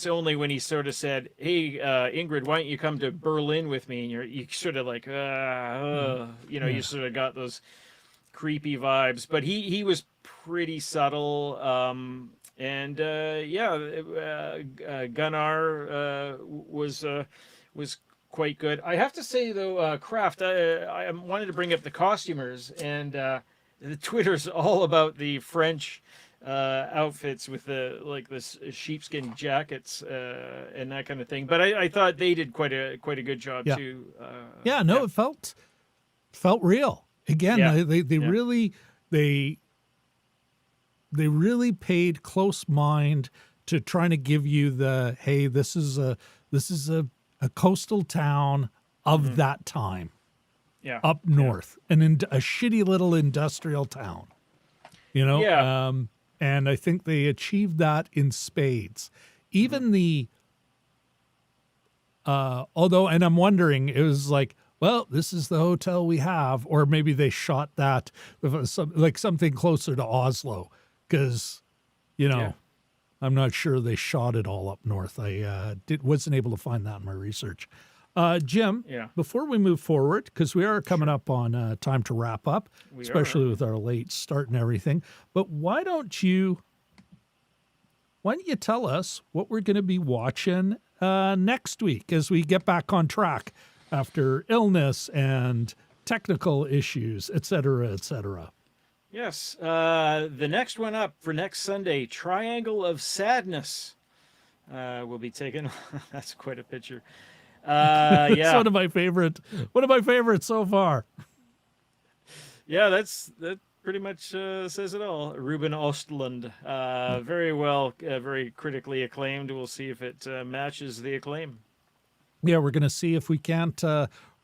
Speaker 2: only when he sort of said, "Hey, Ingrid, why don't you come to Berlin with me?" And you sort of like, you sort of got those creepy vibes. But he was pretty subtle, Gunnar was quite good. I have to say though, Kraft, I wanted to bring up the costumers, and the Twitter's all about the French outfits with the sheepskin jackets and that kind of thing. But I thought they did quite a good job
Speaker 1: Yeah.
Speaker 2: too.
Speaker 1: Yeah, no,
Speaker 2: yeah.
Speaker 1: it felt real. Again,
Speaker 2: Yeah.
Speaker 1: they
Speaker 2: Yeah.
Speaker 1: really they really paid close mind to trying to give you the, hey, this is a coastal town of that time
Speaker 2: Yeah.
Speaker 1: up north, and a shitty little industrial town.
Speaker 2: Yeah.
Speaker 1: And I think they achieved that in spades. Even the although, and I'm wondering, it was like, well, this is the hotel we have, or maybe they shot that with something closer to Oslo, because
Speaker 2: Yeah.
Speaker 1: I'm not sure they shot it all up north. I wasn't able to find that in my research. Jim,
Speaker 2: Yeah.
Speaker 1: before we move forward, because we are coming up on time to wrap up,
Speaker 2: We
Speaker 1: especially
Speaker 2: are.
Speaker 1: with our late start and everything, but why don't you tell us what we're going to be watching next week as we get back on track after illness and technical issues, et cetera, et cetera.
Speaker 2: Yes. The next one up for next Sunday, Triangle of Sadness, will be taken. That's quite a picture.
Speaker 1: It's
Speaker 2: Yeah.
Speaker 1: one of my favorites so far.
Speaker 2: Yeah, that pretty much says it all. Ruben Ostlund, very well, very critically acclaimed. We'll see if it matches the acclaim.
Speaker 1: Yeah, we're going to see if we can't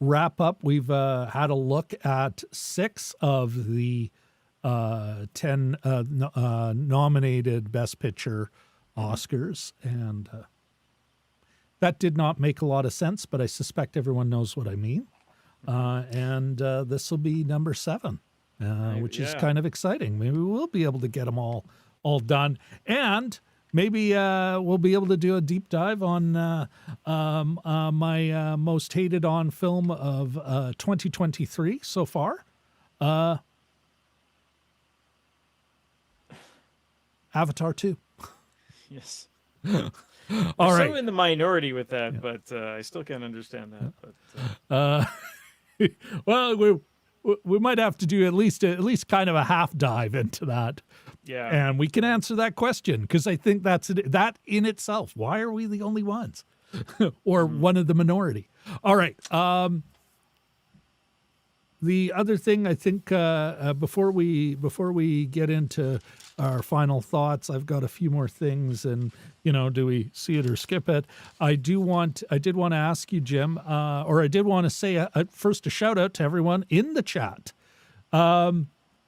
Speaker 1: wrap up. We've had a look at 6 of the 10 nominated Best Picture Oscars, and that did not make a lot of sense, but I suspect everyone knows what I mean. And this will be number 7, which is kind of exciting. Maybe we'll be able to get them all done, and maybe we'll be able to do a deep dive on my most hated on film of 2023 so far. Avatar 2.
Speaker 2: Yes.
Speaker 1: All
Speaker 2: So
Speaker 1: right.
Speaker 2: in the minority with that, but I still can't understand that. But
Speaker 1: Well, we might have to do at least kind of a half dive into that,
Speaker 2: yeah.
Speaker 1: and we can answer that question, because I think that in itself. Why are we the only ones, or one of the minority? All right. The other thing, I think, before we get into our final thoughts, I've got a few more things, and do we see it or skip it? I did want to ask you, Jim, or I did want to say first a shout out to everyone in the chat.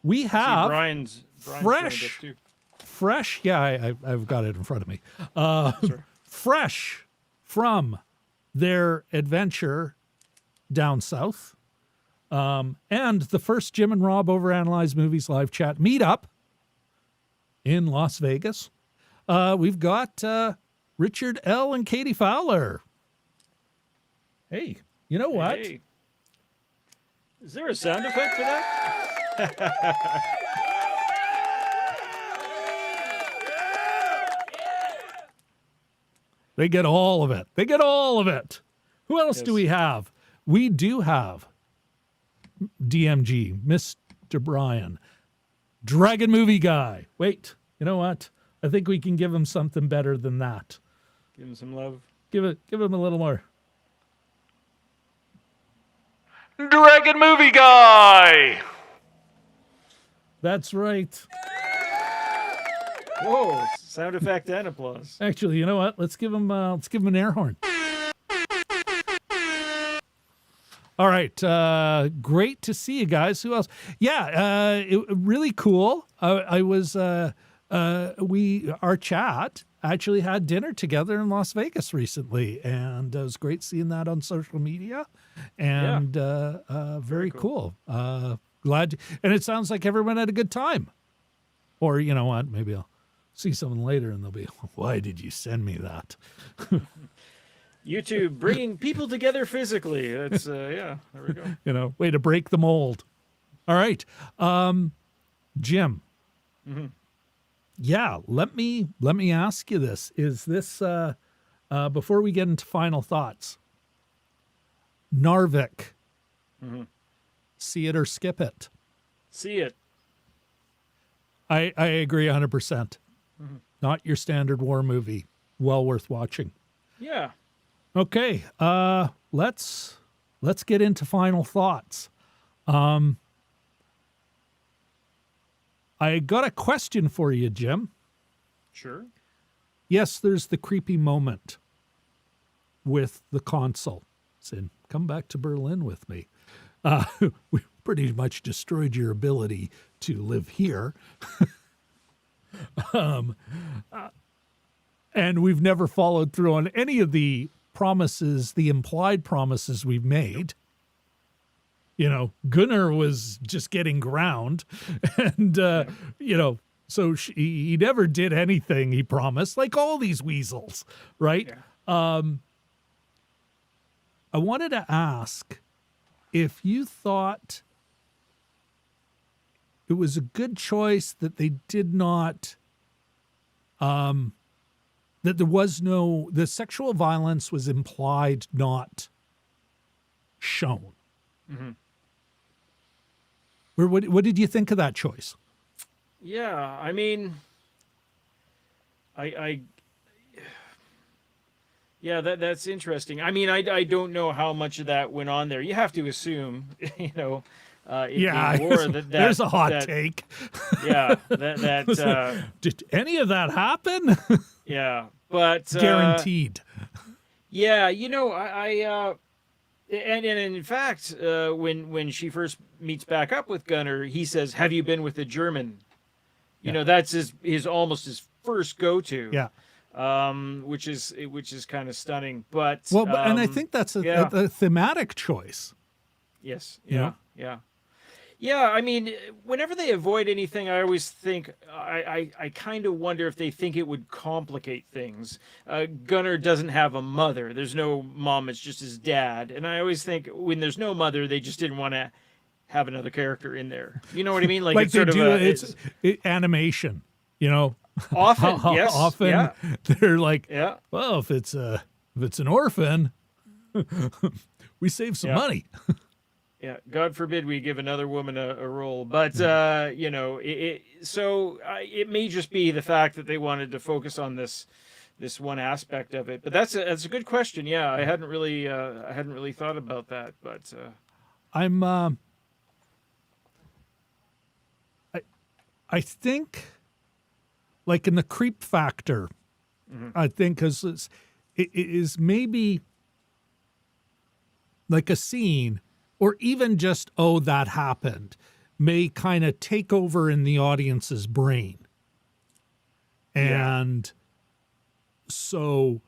Speaker 1: We
Speaker 2: See,
Speaker 1: have
Speaker 2: Brian's
Speaker 1: fresh.
Speaker 2: too.
Speaker 1: Fresh, yeah, I've got it in front of me.
Speaker 2: Sorry.
Speaker 1: Fresh from their adventure down south. And the first Jim and Rob Overanalyze Movies live chat meetup in Las Vegas. We've got Richard L. and Katie Fowler. Hey, you know what?
Speaker 2: Hey. Is there a sound effect for that?
Speaker 1: They get all of it. They get all of it. Who else do
Speaker 2: Yes.
Speaker 1: we have? We do have DMG, Mr. Brian, Dragon Movie Guy. Wait, you know what? I think we can give him something better than that.
Speaker 2: Give him some love.
Speaker 1: Give him a little more.
Speaker 3: Dragon Movie Guy!
Speaker 1: That's right.
Speaker 2: Whoa! Sound effect and applause.
Speaker 1: Actually, you know what? Let's give him an air horn. All right, great to see you guys. Who else? Yeah, really cool. I was our chat actually had dinner together in Las Vegas recently, and it was great seeing that on social media. And very cool. Glad, and it sounds like everyone had a good time. Or you know what? Maybe I'll see someone later, and they'll be, "Why did you send me that?"
Speaker 2: YouTube bringing people together physically. That's yeah. There we go.
Speaker 1: You know, way to break the mold. All right, Jim.
Speaker 2: Mm-hmm.
Speaker 1: Yeah, let me ask you this: is this before we get into final thoughts? Narvik, see it or skip it?
Speaker 2: See it.
Speaker 1: I agree 100%. Not your standard war movie. Well worth watching.
Speaker 2: Yeah.
Speaker 1: Okay, let's get into final thoughts. I got a question for you, Jim.
Speaker 2: Sure.
Speaker 1: Yes, there's the creepy moment with the consul saying, "Come back to Berlin with me." We pretty much destroyed your ability to live here. And we've never followed through on any of the promises, the implied promises we've made. You know, Gunnar was just getting ground, and you know, so he never did anything he promised, like all these weasels, right?
Speaker 2: Yeah.
Speaker 1: I wanted to ask if you thought it was a good choice that they did not, that there was no, the sexual violence was implied, not shown.
Speaker 2: Mm-hmm.
Speaker 1: Or what did you think of that choice?
Speaker 2: Yeah. I mean, yeah, that's interesting. I mean, I don't know how much of that went on there. You have to assume, you know, it
Speaker 1: Yeah,
Speaker 2: being war, that
Speaker 1: there's a hot
Speaker 2: that,
Speaker 1: take.
Speaker 2: Yeah, that
Speaker 1: Did any of that happen?
Speaker 2: yeah, but
Speaker 1: Guaranteed.
Speaker 2: Yeah, you know, and in fact, when she first meets back up with Gunnar, he says, "Have you been with a German?" You know, that's his almost his first go-to.
Speaker 1: Yeah.
Speaker 2: Which is kind of stunning. But
Speaker 1: Well, and I think that's a thematic choice.
Speaker 2: Yes.
Speaker 1: You know?
Speaker 2: Yeah. Yeah, I mean, whenever they avoid anything, I always think, I kind of wonder if they think it would complicate things. Gunnar doesn't have a mother. There's no mom, it's just his dad. And I always think when there's no mother, they just didn't want to have another character in there. You know what I mean? Like it's
Speaker 1: they
Speaker 2: sort
Speaker 1: do,
Speaker 2: of
Speaker 1: it's animation, you know.
Speaker 2: often, yes.
Speaker 1: Often
Speaker 2: Yeah.
Speaker 1: they're like,
Speaker 2: Yeah.
Speaker 1: well, if it's an orphan, we save some money.
Speaker 2: Yeah, God forbid we give another woman a role, but you know, it may just be the fact that they wanted to focus on this one aspect of it. But that's a good question. Yeah, I hadn't really thought about that, but
Speaker 1: I think, like in the creep factor, I think because it is maybe like a scene, or even just, oh, that happened, may kind of take over in the audience's brain. And so,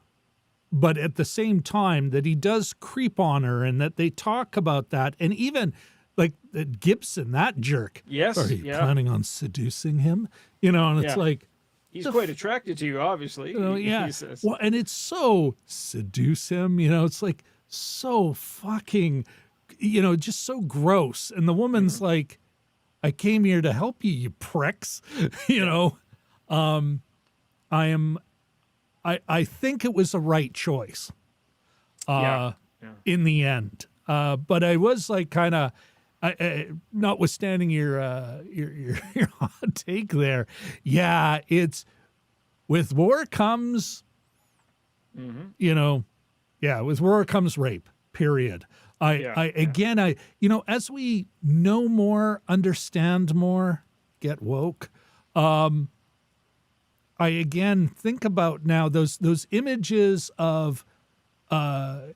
Speaker 1: but at the same time that he does creep on her and that they talk about that, and even like Gibson, that jerk.
Speaker 2: Yes.
Speaker 1: Are you planning on seducing him? You know, and it's like,
Speaker 2: he's quite attracted to you, obviously.
Speaker 1: You know,
Speaker 2: he says.
Speaker 1: Well, and it's so seduce him, you know, it's like so fucking just so gross. And the woman's like, I came here to help you, you pricks. I think it was a right choice in the end. But I was like kind of, notwithstanding your hot take there. Yeah, it's with war comes, with war comes rape, period. As we know more, understand more, get woke, I again think about now those images of, after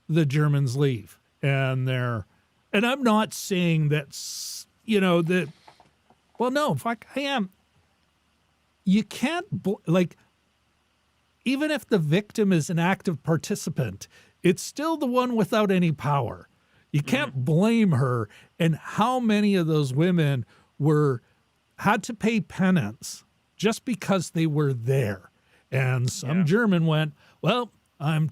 Speaker 1: the Germans leave and I'm not saying that's, that, well, no, fuck, I am. You can't, even if the victim is an active participant, it's still the one without any power. You can't blame her. And how many of those women had to pay penance just because they were there. And some German went, well, I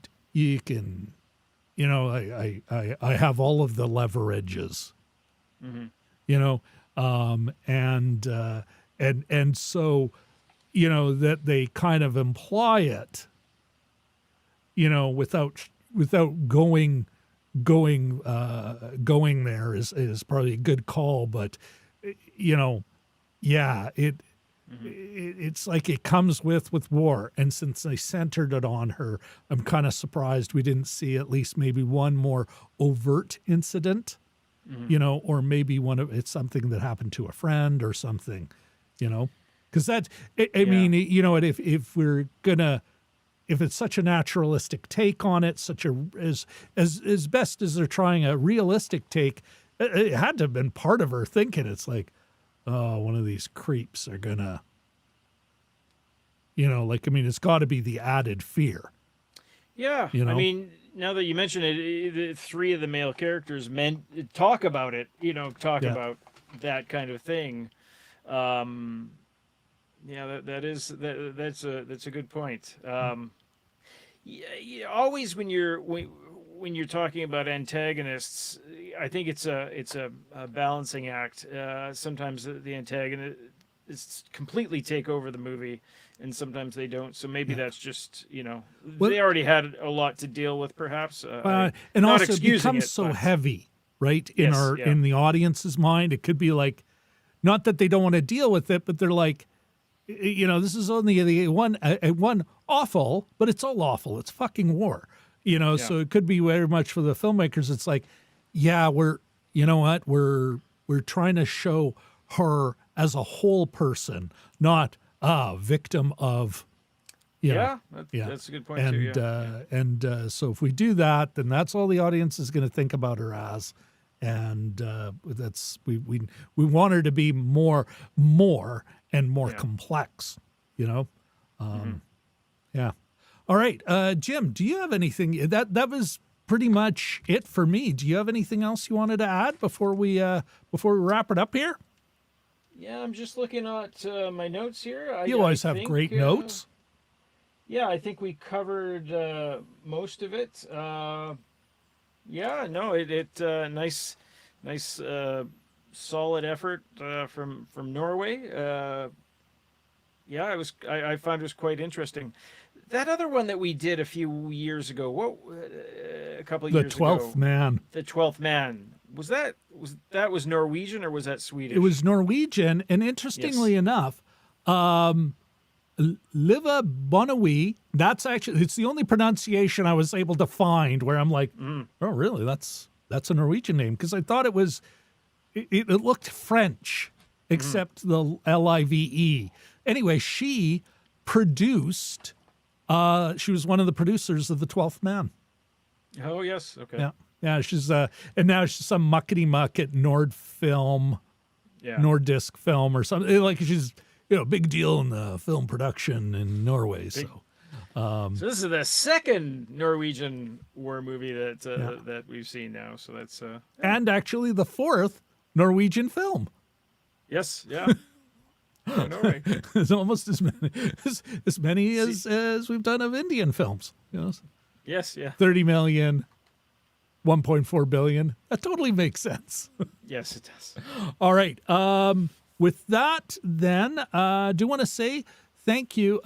Speaker 1: have all of the leverages, and so, that they kind of imply it, without going there is probably a good call, but it's like it comes with war. And since they centered it on her, I'm kind of surprised we didn't see at least maybe one more overt incident, or maybe it's something that happened to a friend or something, because if we're gonna, if it's such a naturalistic take on it, as best as they're trying a realistic take, it had to have been part of her thinking. It's like, oh, one of these creeps are gonna, it's got to be the added fear.
Speaker 2: Yeah, I mean, now that you mention it, the three of the male characters talk about it. About that kind of thing. That's a good point. Always when you're talking about antagonists, I think it's a balancing act. Sometimes the antagonists completely take over the movie, and sometimes they don't. So maybe that's just they already had a lot to deal with, perhaps.
Speaker 1: And also it becomes heavy, right? In the audience's mind, it could be like, not that they don't want to deal with it, but they're like, this is only the one awful, but it's all awful. It's fucking war, So it could be very much for the filmmakers. It's like, we're trying to show her as a whole person, not a victim of.
Speaker 2: That's a good point too.
Speaker 1: So if we do that, then that's all the audience is going to think about her as. And we want her to be more and more complex, Yeah. All right, Jim, do you have anything that was pretty much it for me? Do you have anything else you wanted to add before we wrap it up here?
Speaker 2: Yeah, I'm just looking at my notes here.
Speaker 1: You always have great notes.
Speaker 2: Yeah, I think we covered most of it. Nice, solid effort from Norway. I found it was quite interesting. That other one that we did a few years ago, a couple of years ago, The 12th Man. Was Norwegian or was that Swedish?
Speaker 1: It was Norwegian, and interestingly enough, Liva Bonnevie, it's the only pronunciation I was able to find where I'm like, oh, really? That's a Norwegian name, because I thought it looked French, except the Live. Anyway, she produced, she was one of the producers of The 12th Man.
Speaker 2: Oh, yes. Okay.
Speaker 1: Yeah. Yeah, she's and now she's some muckety muck at Nordisk Film or something. Like, she's big deal in the film production in Norway. So
Speaker 2: this is the second Norwegian war movie that we've seen now. So that's
Speaker 1: and actually the fourth Norwegian film.
Speaker 2: Yes, yeah. Norway.
Speaker 1: It's almost as many as we've done of Indian films.
Speaker 2: Yes, yeah.
Speaker 1: 30 million. 1.4 billion. That totally makes sense.
Speaker 2: Yes, it does.
Speaker 1: All right. With that, then, do want to say thank you,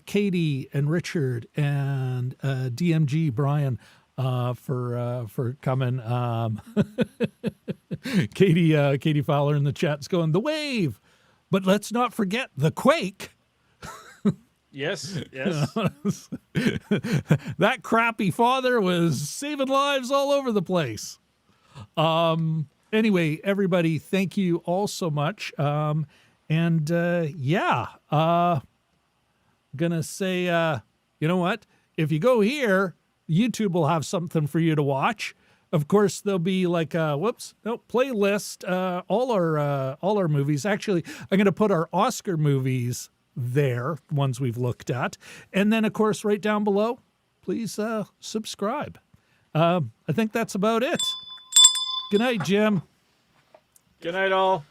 Speaker 1: Katie and Richard and DMG Brian, for coming. Katie Fowler in the chat's going, the wave, but let's not forget the quake.
Speaker 2: Yes, yes.
Speaker 1: That crappy father was saving lives all over the place. Anyway, everybody, thank you all so much. Gonna say, you know what? If you go here, YouTube will have something for you to watch. Of course, there'll be like playlist, all our movies. Actually, I'm gonna put our Oscar movies there, ones we've looked at, and then of course right down below, please subscribe. I think that's about it. Good night, Jim.
Speaker 2: Good night, all.